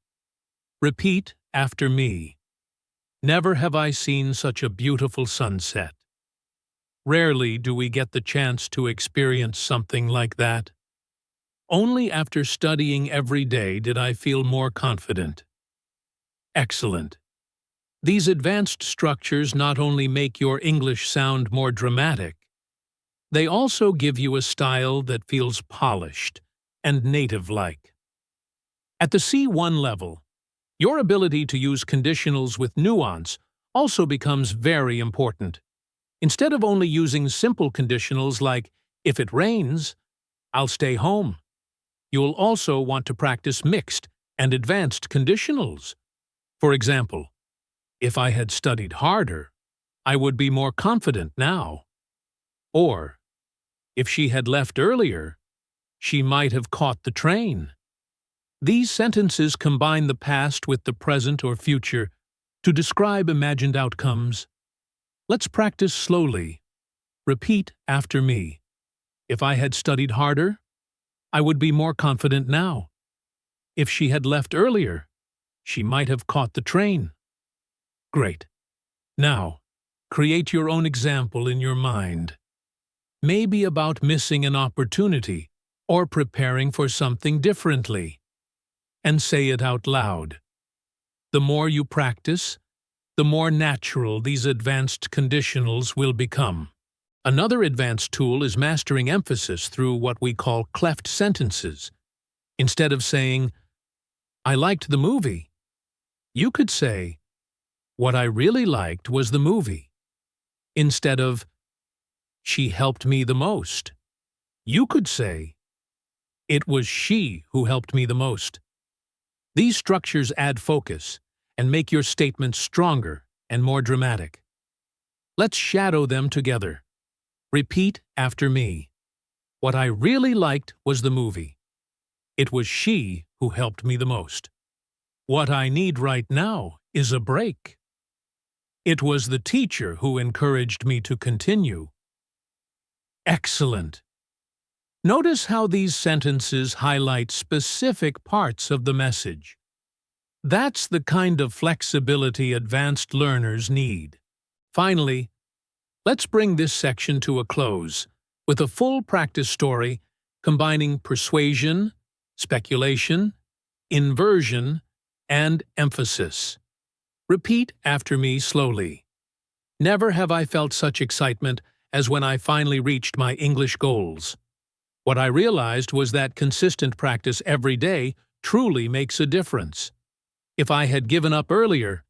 Repeat after me. Never have I seen such a beautiful sunset. Rarely do we get the chance to experience something like that. Only after studying every day did I feel more confident. Excellent. These advanced structures not only make your English sound more dramatic, they also give you a style that feels polished and native-like. At the C1 level, your ability to use conditionals with nuance also becomes very important. Instead of only using simple conditionals like, if it rains, I'll stay home, you'll also want to practice mixed and advanced conditionals. For example, if I had studied harder, I would be more confident now. Or, if she had left earlier, she might have caught the train. These sentences combine the past with the present or future to describe imagined outcomes. Let's practice slowly. Repeat after me. If I had studied harder, I would be more confident now. If she had left earlier, she might have caught the train. Great. Now, create your own example in your mind. Maybe about missing an opportunity or preparing for something differently. And say it out loud. The more you practice, the more natural these advanced conditionals will become. Another advanced tool is mastering emphasis through what we call cleft sentences. Instead of saying, I liked the movie, you could say, what I really liked was the movie. Instead of, she helped me the most, you could say, it was she who helped me the most. These structures add focus and make your statements stronger and more dramatic. Let's shadow them together. Repeat after me. What I really liked was the movie. It was she who helped me the most. What I need right now is a break. It was the teacher who encouraged me to continue. Excellent. Notice how these sentences highlight specific parts of the message. That's the kind of flexibility advanced learners need. Finally, let's bring this section to a close with a full practice story combining persuasion, speculation, inversion, and emphasis. Repeat after me slowly. Never have I felt such excitement as when I finally reached my English goals. What I realized was that consistent practice every day truly makes a difference. If I had given up earlier,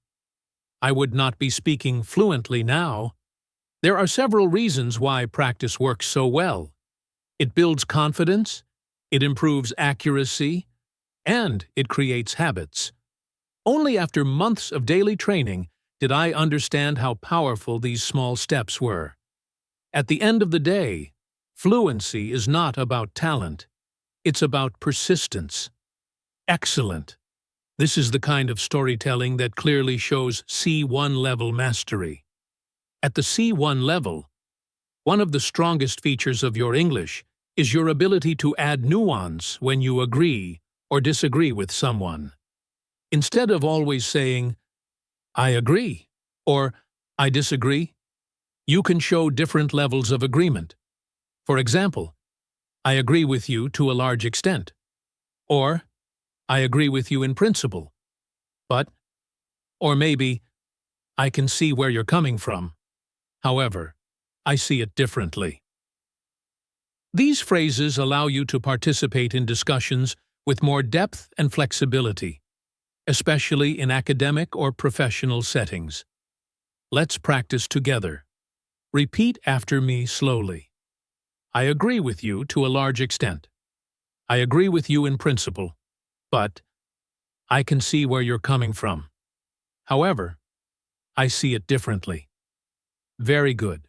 I would not be speaking fluently now. There are several reasons why practice works so well. It builds confidence, it improves accuracy, and it creates habits. Only after months of daily training did I understand how powerful these small steps were. At the end of the day, fluency is not about talent. It's about persistence. Excellent. This is the kind of storytelling that clearly shows C1 level mastery. At the C1 level, one of the strongest features of your English is your ability to add nuance when you agree or disagree with someone. Instead of always saying, I agree, or I disagree, you can show different levels of agreement. For example, I agree with you to a large extent. Or, I agree with you in principle. But, or maybe, I can see where you're coming from. However, I see it differently. These phrases allow you to participate in discussions with more depth and flexibility, especially in academic or professional settings. Let's practice together. Repeat after me slowly. I agree with you to a large extent. I agree with you in principle, but I can see where you're coming from. However, I see it differently. Very good.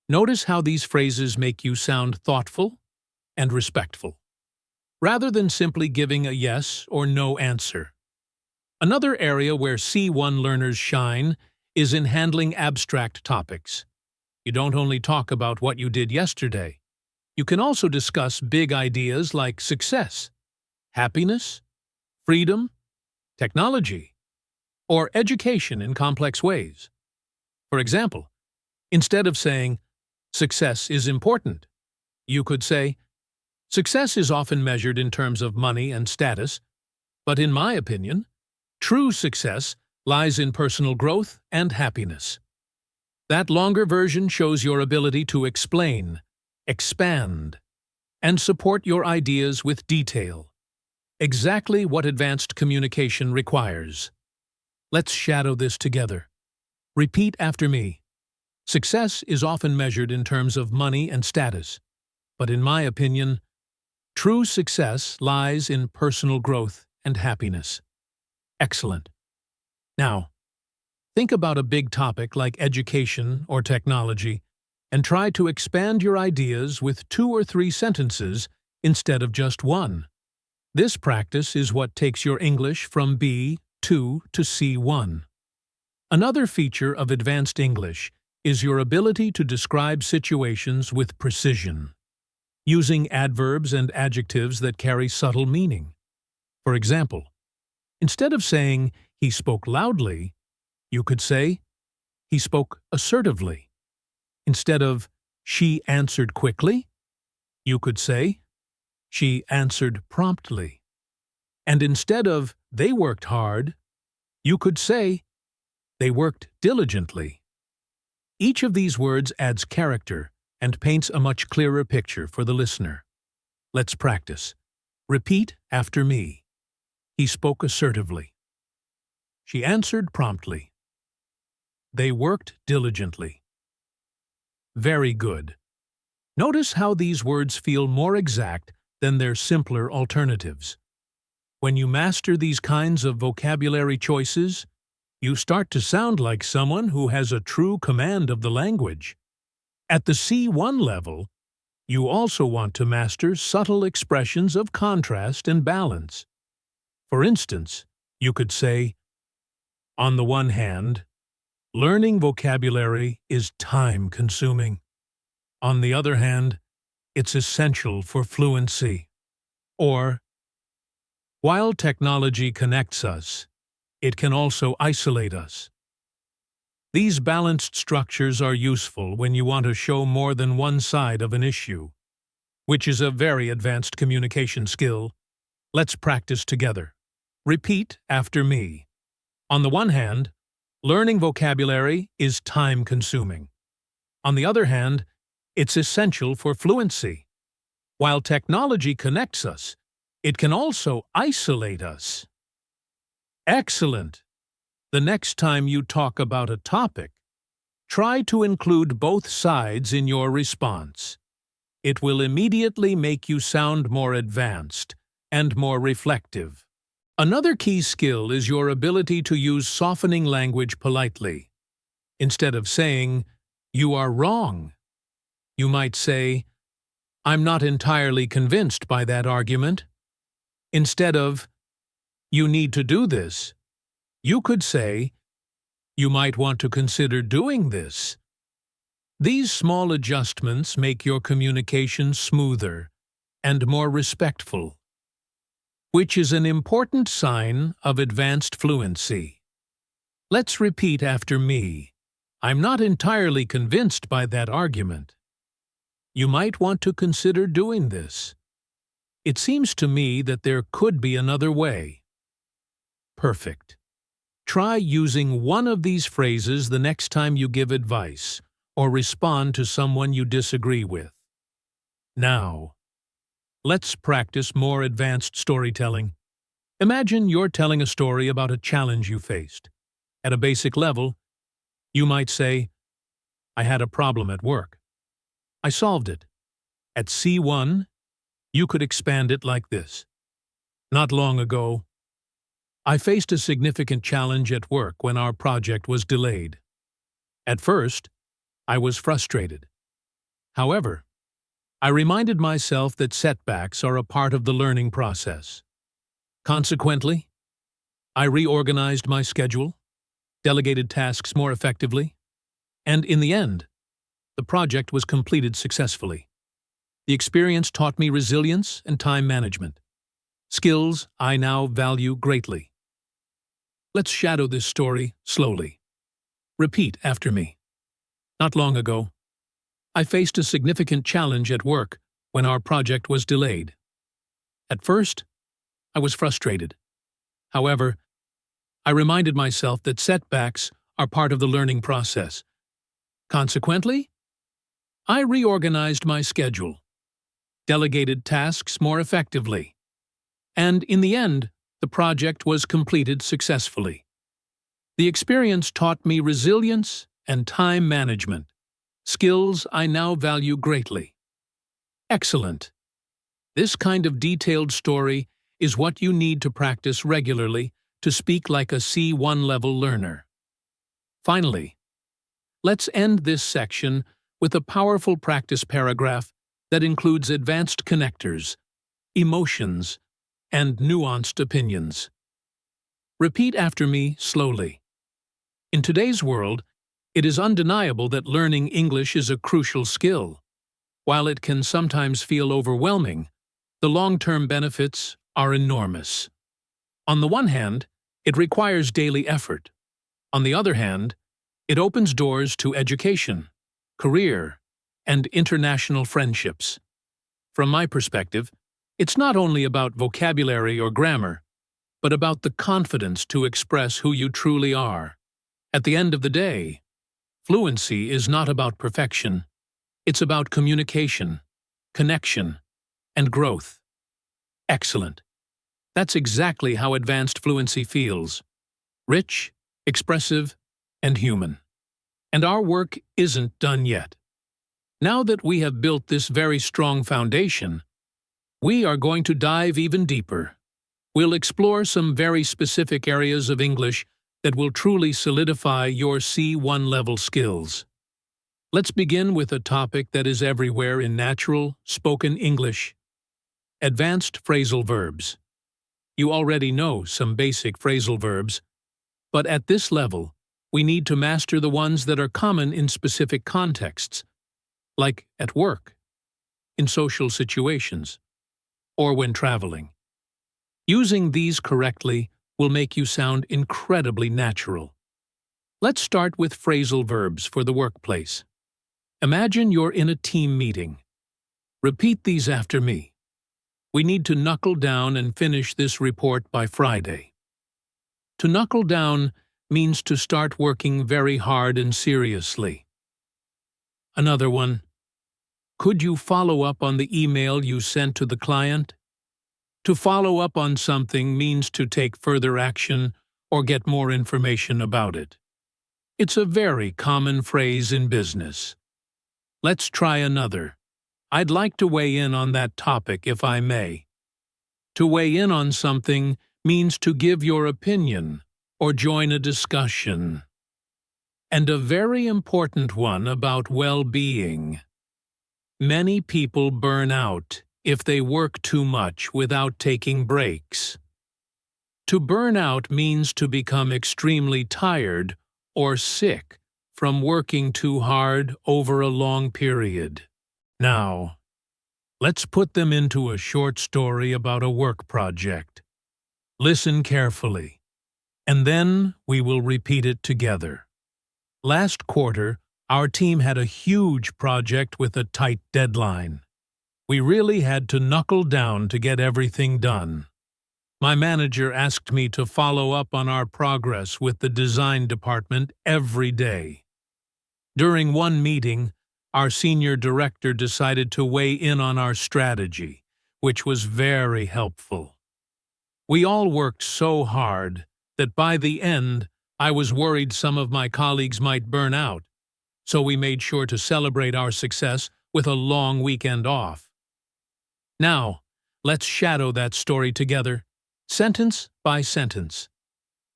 Notice how these phrases make you sound thoughtful and respectful, rather than simply giving a yes or no answer. Another area where C1 learners shine is in handling abstract topics. You don't only talk about what you did yesterday. You can also discuss big ideas like success, happiness, freedom, technology, or education in complex ways. For example, instead of saying, Success is important. You could say, success is often measured in terms of money and status, but in my opinion, true success lies in personal growth and happiness. That longer version shows your ability to explain, expand, and support your ideas with detail. Exactly what advanced communication requires. Let's shadow this together. Repeat after me. Success is often measured in terms of money and status, but in my opinion, true success lies in personal growth and happiness. Excellent. Now, think about a big topic like education or technology and try to expand your ideas with 2 or 3 sentences instead of just one. This practice is what takes your English from B2 to C1. Another feature of advanced English is your ability to describe situations with precision, using adverbs and adjectives that carry subtle meaning. For example, instead of saying, "he spoke loudly," you could say, "he spoke assertively." Instead of, "she answered quickly," you could say, "she answered promptly." And instead of, "they worked hard," you could say, "they worked diligently." Each of these words adds character and paints a much clearer picture for the listener. Let's practice. Repeat after me. He spoke assertively. She answered promptly. They worked diligently. Very good. Notice how these words feel more exact than their simpler alternatives. When you master these kinds of vocabulary choices, you start to sound like someone who has a true command of the language. At the C1 level, you also want to master subtle expressions of contrast and balance. For instance, you could say, on the one hand, learning vocabulary is time-consuming. On the other hand, it's essential for fluency. Or, while technology connects us, it can also isolate us. These balanced structures are useful when you want to show more than one side of an issue, which is a very advanced communication skill. Let's practice together. Repeat after me. On the one hand, learning vocabulary is time-consuming. On the other hand, it's essential for fluency. While technology connects us, it can also isolate us. Excellent! The next time you talk about a topic, try to include both sides in your response. It will immediately make you sound more advanced and more reflective. Another key skill is your ability to use softening language politely. Instead of saying, "You are wrong," you might say, "I'm not entirely convinced by that argument." Instead of, "You need to do this," you could say, "You might want to consider doing this." These small adjustments make your communication smoother and more respectful, which is an important sign of advanced fluency. Let's repeat after me. I'm not entirely convinced by that argument. You might want to consider doing this. It seems to me that there could be another way. Perfect. Try using one of these phrases the next time you give advice or respond to someone you disagree with. Now, let's practice more advanced storytelling. Imagine you're telling a story about a challenge you faced. At a basic level, you might say, "I had a problem at work. I solved it." At C1, you could expand it like this. Not long ago, I faced a significant challenge at work when our project was delayed. At first, I was frustrated. However, I reminded myself that setbacks are a part of the learning process. Consequently, I reorganized my schedule, delegated tasks more effectively, and in the end, the project was completed successfully. The experience taught me resilience and time management, skills I now value greatly. Let's shadow this story slowly. Repeat after me. Not long ago, I faced a significant challenge at work when our project was delayed. At first, I was frustrated. However, I reminded myself that setbacks are part of the learning process. Consequently, I reorganized my schedule, delegated tasks more effectively, and in the end, the project was completed successfully. The experience taught me resilience and time management, skills I now value greatly. Excellent. This kind of detailed story is what you need to practice regularly to speak like a C1 level learner. Finally, let's end this section with a powerful practice paragraph that includes advanced connectors, emotions, and nuanced opinions. Repeat after me slowly. In today's world, it is undeniable that learning English is a crucial skill. While it can sometimes feel overwhelming, the long-term benefits are enormous. On the one hand, it requires daily effort. On the other hand, it opens doors to education, career, and international friendships. From my perspective, it's not only about vocabulary or grammar, but about the confidence to express who you truly are. At the end of the day, fluency is not about perfection. It's about communication, connection, and growth. Excellent. That's exactly how advanced fluency feels. Rich, expressive, and human. And our work isn't done yet. Now that we have built this very strong foundation, we are going to dive even deeper. We'll explore some very specific areas of English that will truly solidify your C1 level skills. Let's begin with a topic that is everywhere in natural, spoken English: advanced phrasal verbs. You already know some basic phrasal verbs, but at this level, we need to master the ones that are common in specific contexts, like at work, in social situations, or when traveling. Using these correctly will make you sound incredibly natural. Let's start with phrasal verbs for the workplace. Imagine you're in a team meeting. Repeat these after me. We need to knuckle down and finish this report by Friday. To knuckle down means to start working very hard and seriously. Another one. Could you follow up on the email you sent to the client? To follow up on something means to take further action or get more information about it. It's a very common phrase in business. Let's try another. I'd like to weigh in on that topic if I may. To weigh in on something means to give your opinion or join a discussion. And a very important one about well-being. Many people burn out if they work too much without taking breaks. To burn out means to become extremely tired or sick from working too hard over a long period. Now, let's put them into a short story about a work project. Listen carefully, and then we will repeat it together. Last quarter, our team had a huge project with a tight deadline. We really had to knuckle down to get everything done. My manager asked me to follow up on our progress with the design department every day. During one meeting, our senior director decided to weigh in on our strategy, which was very helpful. We all worked so hard that by the end, I was worried some of my colleagues might burn out, so we made sure to celebrate our success with a long weekend off. Now, let's shadow that story together, sentence by sentence.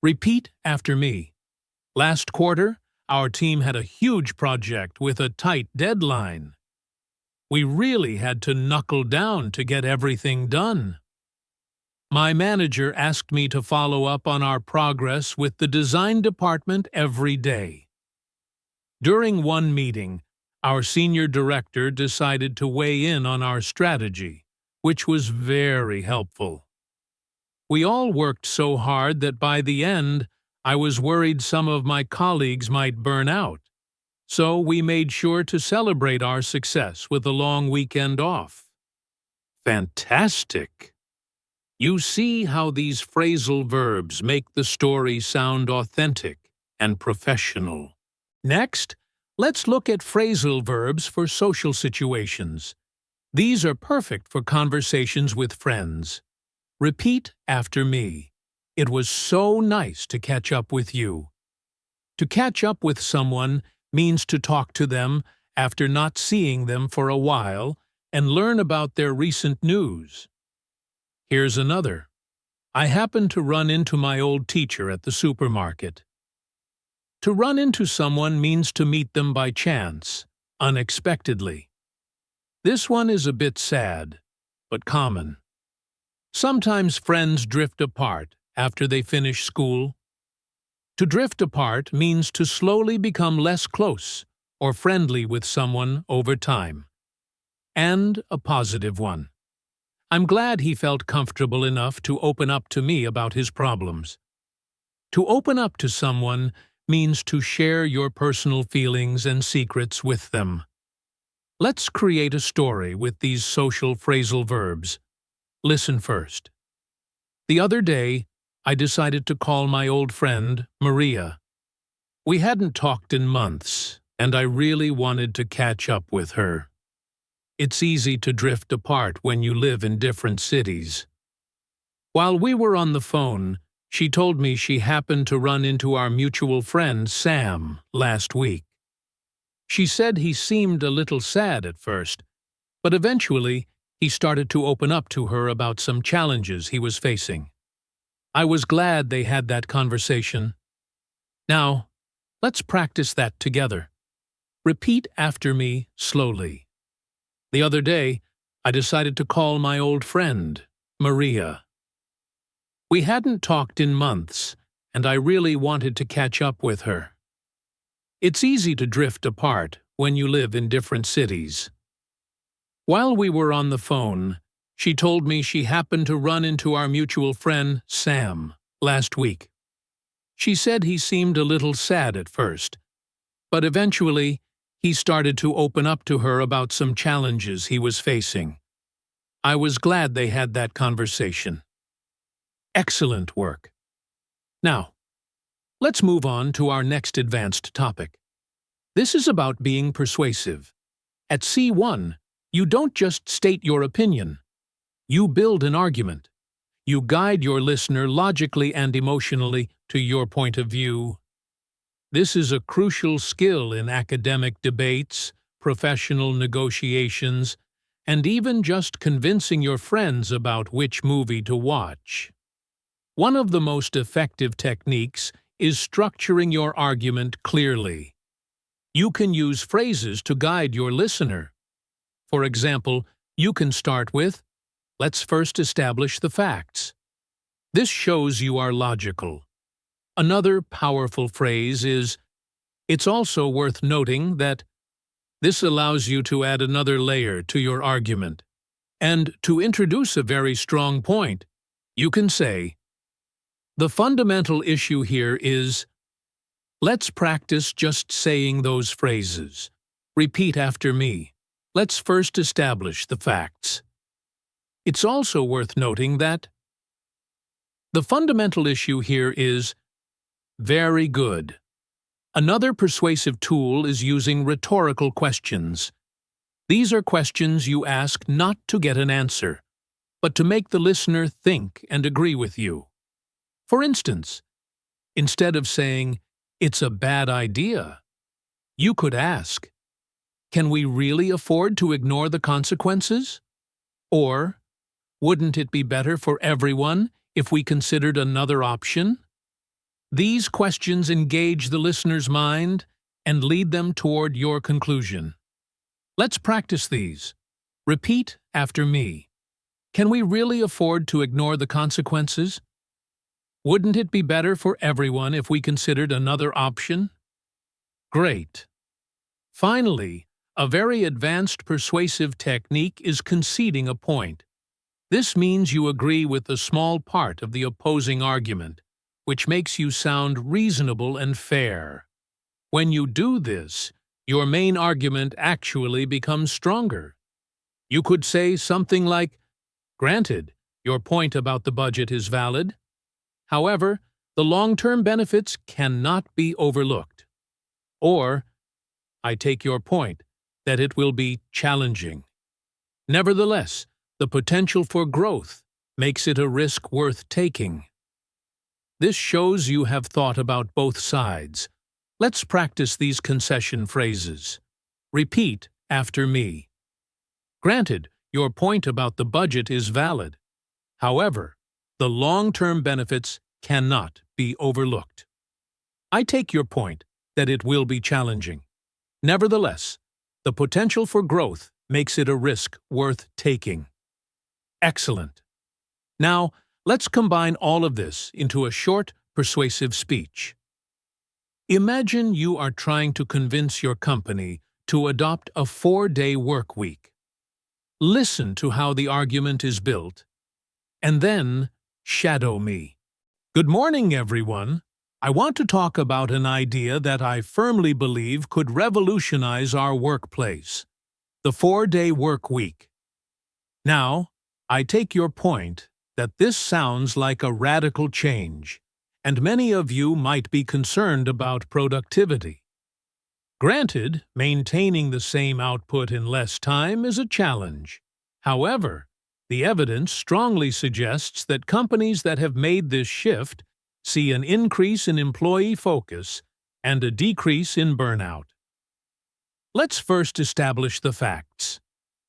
Repeat after me. Last quarter, our team had a huge project with a tight deadline. We really had to knuckle down to get everything done. My manager asked me to follow up on our progress with the design department every day. During one meeting, our senior director decided to weigh in on our strategy, which was very helpful. We all worked so hard that by the end, I was worried some of my colleagues might burn out, So we made sure to celebrate our success with a long weekend off. Fantastic! You see how these phrasal verbs make the story sound authentic and professional. Next, let's look at phrasal verbs for social situations. These are perfect for conversations with friends. Repeat after me. It was so nice to catch up with you. To catch up with someone means to talk to them after not seeing them for a while and learn about their recent news. Here's another. I happened to run into my old teacher at the supermarket. To run into someone means to meet them by chance, unexpectedly. This one is a bit sad, but common. Sometimes friends drift apart after they finish school. To drift apart means to slowly become less close or friendly with someone over time. And a positive one. I'm glad he felt comfortable enough to open up to me about his problems. To open up to someone means to share your personal feelings and secrets with them. Let's create a story with these social phrasal verbs. Listen first. The other day, I decided to call my old friend, Maria. We hadn't talked in months, and I really wanted to catch up with her. It's easy to drift apart when you live in different cities. While we were on the phone, she told me she happened to run into our mutual friend, Sam, last week. She said he seemed a little sad at first, but eventually he started to open up to her about some challenges he was facing. I was glad they had that conversation. Now, let's practice that together. Repeat after me slowly. The other day, I decided to call my old friend, Maria. We hadn't talked in months, and I really wanted to catch up with her. It's easy to drift apart when you live in different cities. While we were on the phone, she told me she happened to run into our mutual friend, Sam, last week. She said he seemed a little sad at first, but eventually he started to open up to her about some challenges he was facing. I was glad they had that conversation. Excellent work. Now, let's move on to our next advanced topic. This is about being persuasive. At C1, you don't just state your opinion. You build an argument. You guide your listener logically and emotionally to your point of view. This is a crucial skill in academic debates, professional negotiations, and even just convincing your friends about which movie to watch. One of the most effective techniques is structuring your argument clearly. You can use phrases to guide your listener. For example, you can start with, "Let's first establish the facts." This shows you are logical. Another powerful phrase is, "It's also worth noting that." This allows you to add another layer to your argument. And to introduce a very strong point, you can say, "The fundamental issue here is." Let's practice just saying those phrases. Repeat after me. Let's first establish the facts. It's also worth noting that. The fundamental issue here is. Very good. Another persuasive tool is using rhetorical questions. These are questions you ask not to get an answer, but to make the listener think and agree with you. For instance, instead of saying, "It's a bad idea," you could ask, "Can we really afford to ignore the consequences?" Or, "Wouldn't it be better for everyone if we considered another option?" These questions engage the listener's mind and lead them toward your conclusion. Let's practice these. Repeat after me. Can we really afford to ignore the consequences? Wouldn't it be better for everyone if we considered another option? Great. Finally, a very advanced persuasive technique is conceding a point. This means you agree with a small part of the opposing argument, which makes you sound reasonable and fair. When you do this, your main argument actually becomes stronger. You could say something like, "Granted, your point about the budget is valid. However, the long-term benefits cannot be overlooked." Or, "I take your point that it will be challenging. Nevertheless, the potential for growth makes it a risk worth taking." This shows you have thought about both sides. Let's practice these concession phrases. Repeat after me. Granted, your point about the budget is valid. However, the long-term benefits cannot be overlooked. I take your point that it will be challenging. Nevertheless, the potential for growth makes it a risk worth taking. Excellent. Now, let's combine all of this into a short, persuasive speech. Imagine you are trying to convince your company to adopt a 4-day work week. Listen to how the argument is built, and then shadow me. Good morning, everyone. I want to talk about an idea that I firmly believe could revolutionize our workplace: the 4-day work week. Now, I take your point that this sounds like a radical change, and many of you might be concerned about productivity. Granted, maintaining the same output in less time is a challenge. However, the evidence strongly suggests that companies that have made this shift see an increase in employee focus and a decrease in burnout. Let's first establish the facts.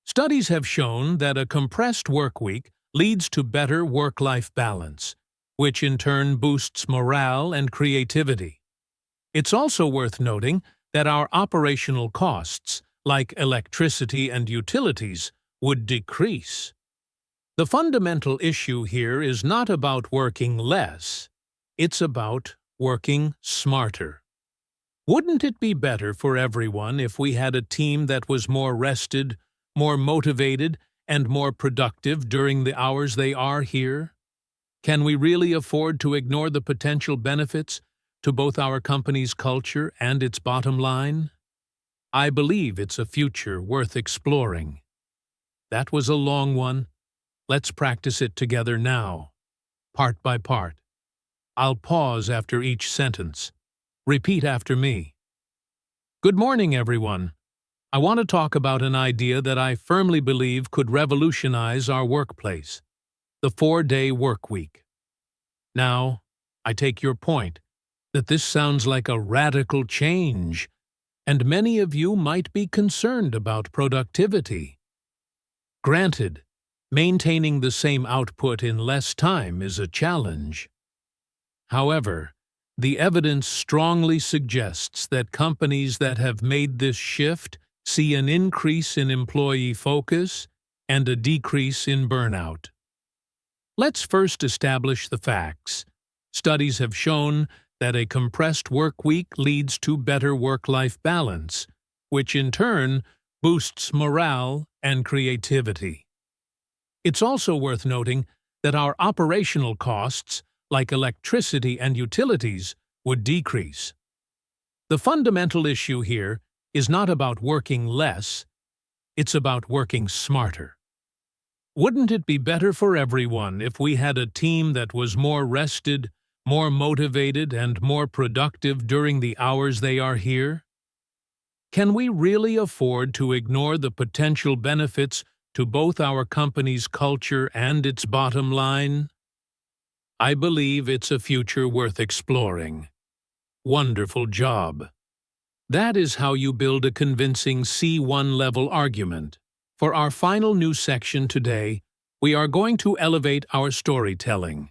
Studies have shown that a compressed work week leads to better work-life balance, which in turn boosts morale and creativity. It's also worth noting that our operational costs, like electricity and utilities, would decrease. The fundamental issue here is not about working less, it's about working smarter. Wouldn't it be better for everyone if we had a team that was more rested, more motivated, and more productive during the hours they are here? Can we really afford to ignore the potential benefits to both our company's culture and its bottom line? I believe it's a future worth exploring. That was a long one. Let's practice it together now, part by part. I'll pause after each sentence. Repeat after me. Good morning, everyone. I want to talk about an idea that I firmly believe could revolutionize our workplace: the 4-day work week. Now, I take your point that this sounds like a radical change, and many of you might be concerned about productivity. Granted, maintaining the same output in less time is a challenge. However, the evidence strongly suggests that companies that have made this shift see an increase in employee focus and a decrease in burnout. Let's first establish the facts. Studies have shown that a compressed work week leads to better work-life balance, which in turn boosts morale and creativity. It's also worth noting that our operational costs, like electricity and utilities, would decrease. The fundamental issue here is not about working less, it's about working smarter. Wouldn't it be better for everyone if we had a team that was more rested, more motivated, and more productive during the hours they are here? Can we really afford to ignore the potential benefits to both our company's culture and its bottom line? I believe it's a future worth exploring. Wonderful job. That is how you build a convincing C1 level argument. For our final new section today, we are going to elevate our storytelling.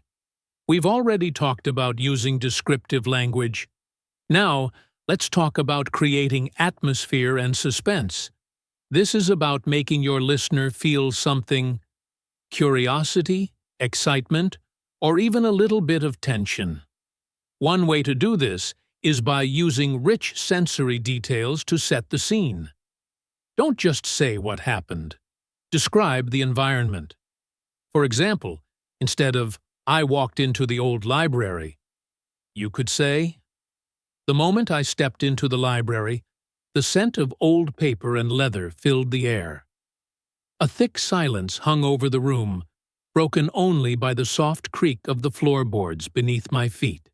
We've already talked about using descriptive language. Now, let's talk about creating atmosphere and suspense. This is about making your listener feel something: curiosity, excitement, or even a little bit of tension. One way to do this is by using rich sensory details to set the scene. Don't just say what happened. Describe the environment. For example, instead of "I walked into the old library," you could say, "The moment I stepped into the library, The scent of old paper and leather filled the air. A thick silence hung over the room, broken only by the soft creak of the floorboards beneath my feet.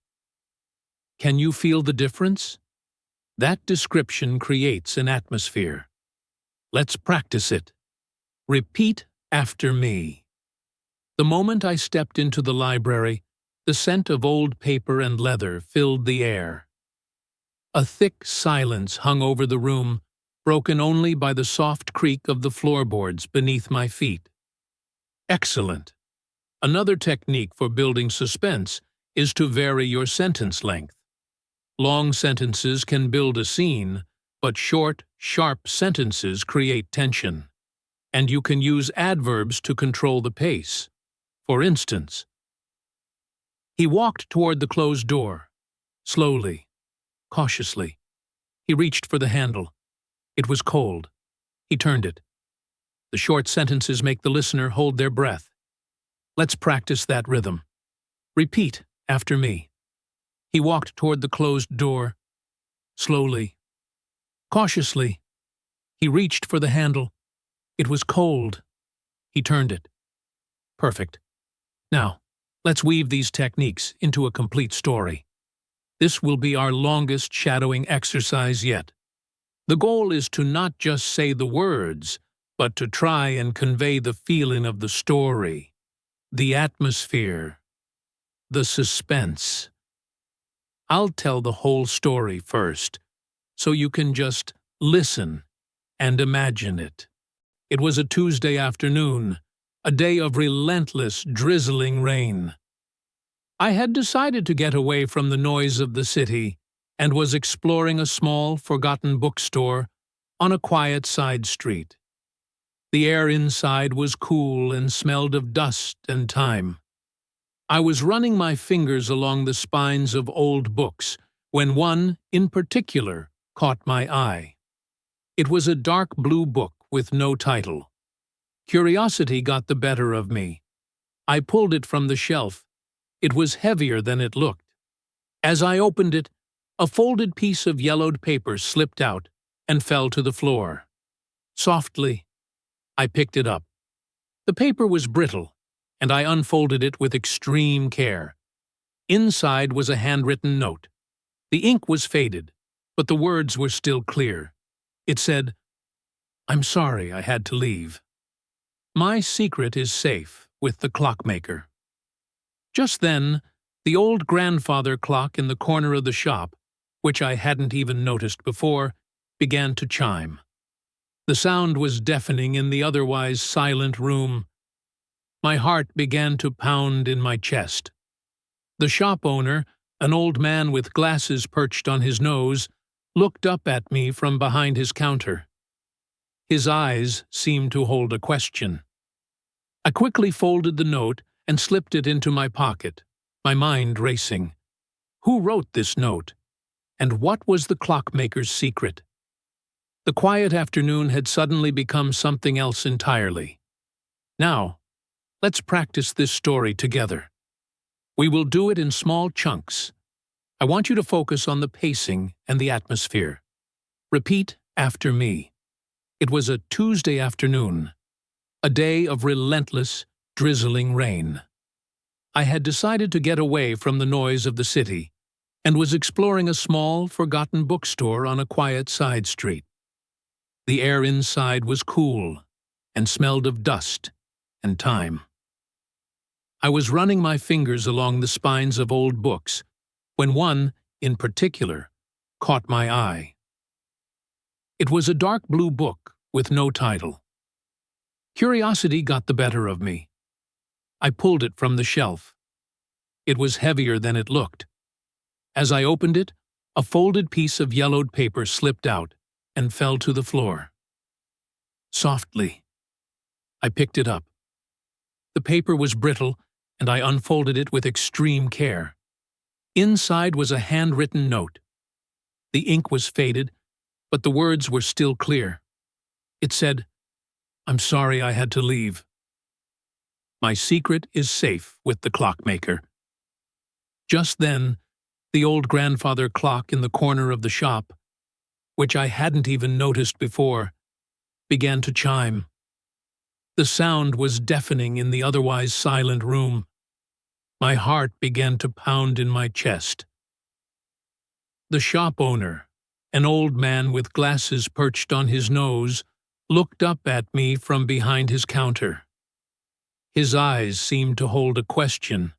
Can you feel the difference? That description creates an atmosphere. Let's practice it. Repeat after me. The moment I stepped into the library, the scent of old paper and leather filled the air. A thick silence hung over the room, broken only by the soft creak of the floorboards beneath my feet. Excellent. Another technique for building suspense is to vary your sentence length. Long sentences can build a scene, but short, sharp sentences create tension. And you can use adverbs to control the pace. For instance, he walked toward the closed door. Slowly, cautiously. He reached for the handle. It was cold. He turned it. The short sentences make the listener hold their breath. Let's practice that rhythm. Repeat after me. He walked toward the closed door. Slowly, cautiously. He reached for the handle. It was cold. He turned it. Perfect. Now, let's weave these techniques into a complete story. This will be our longest shadowing exercise yet. The goal is to not just say the words, but to try and convey the feeling of the story, the atmosphere, the suspense. I'll tell the whole story first, so you can just listen and imagine it. It was a Tuesday afternoon, a day of relentless, drizzling rain. I had decided to get away from the noise of the city and was exploring a small, forgotten bookstore on a quiet side street. The air inside was cool and smelled of dust and time. I was running my fingers along the spines of old books when one, in particular, caught my eye. It was a dark blue book with no title. Curiosity got the better of me. I pulled it from the shelf. It was heavier than it looked. As I opened it, a folded piece of yellowed paper slipped out and fell to the floor. Softly, I picked it up. The paper was brittle, and I unfolded it with extreme care. Inside was a handwritten note. The ink was faded, but the words were still clear. It said, "I'm sorry I had to leave. My secret is safe with the clockmaker." Just then, the old grandfather clock in the corner of the shop, which I hadn't even noticed before, began to chime. The sound was deafening in the otherwise silent room. My heart began to pound in my chest. The shop owner, an old man with glasses perched on his nose, looked up at me from behind his counter. His eyes seemed to hold a question. I quickly folded the note and slipped it into my pocket, my mind racing. Who wrote this note? And what was the clockmaker's secret? The quiet afternoon had suddenly become something else entirely. Now, let's practice this story together. We will do it in small chunks. I want you to focus on the pacing and the atmosphere. Repeat after me. It was a Tuesday afternoon, a day of relentless, drizzling rain. I had decided to get away from the noise of the city and was exploring a small, forgotten bookstore on a quiet side street. The air inside was cool and smelled of dust and time. I was running my fingers along the spines of old books when one, in particular, caught my eye. It was a dark blue book with no title. Curiosity got the better of me. I pulled it from the shelf. It was heavier than it looked. As I opened it, a folded piece of yellowed paper slipped out and fell to the floor. Softly, I picked it up. The paper was brittle, and I unfolded it with extreme care. Inside was a handwritten note. The ink was faded, but the words were still clear. It said, "I'm sorry I had to leave. My secret is safe with the clockmaker." Just then, the old grandfather clock in the corner of the shop which I hadn't even noticed before, began to chime. The sound was deafening in the otherwise silent room. My heart began to pound in my chest. The shop owner, an old man with glasses perched on his nose, looked up at me from behind his counter. His eyes seemed to hold a question.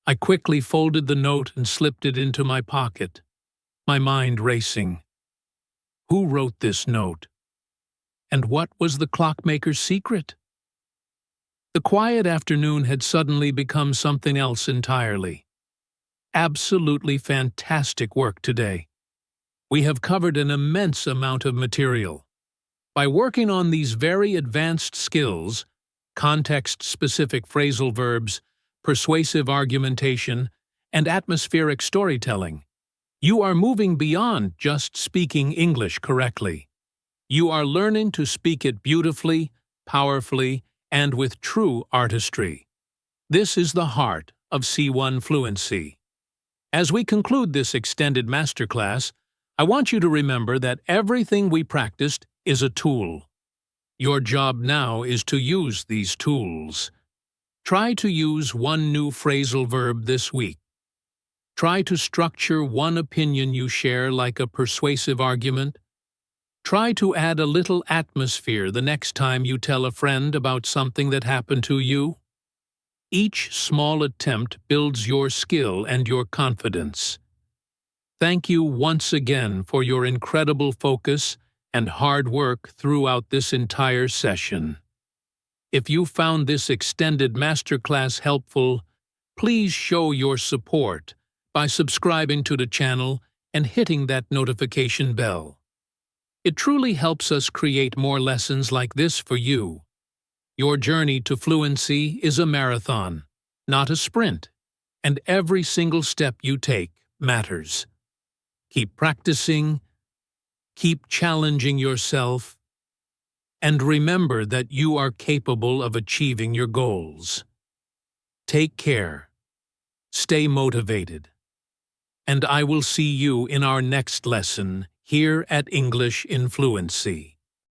I quickly folded the note and slipped it into my pocket, my mind racing. Who wrote this note? And what was the clockmaker's secret? The quiet afternoon had suddenly become something else entirely. Absolutely fantastic work today. We have covered an immense amount of material. By working on these very advanced skills, context-specific phrasal verbs, persuasive argumentation, and atmospheric storytelling, you are moving beyond just speaking English correctly. You are learning to speak it beautifully, powerfully, and with true artistry. This is the heart of C1 fluency. As we conclude this extended masterclass, I want you to remember that everything we practiced is a tool. Your job now is to use these tools. Try to use one new phrasal verb this week. Try to structure one opinion you share like a persuasive argument. Try to add a little atmosphere the next time you tell a friend about something that happened to you. Each small attempt builds your skill and your confidence. Thank you once again for your incredible focus and hard work throughout this entire session. If you found this extended masterclass helpful, please show your support by subscribing to the channel and hitting that notification bell. It truly helps us create more lessons like this for you. Your journey to fluency is a marathon, not a sprint, and every single step you take matters. Keep practicing, keep challenging yourself, and remember that you are capable of achieving your goals. Take care, stay motivated, and I will see you in our next lesson here at English in Fluency.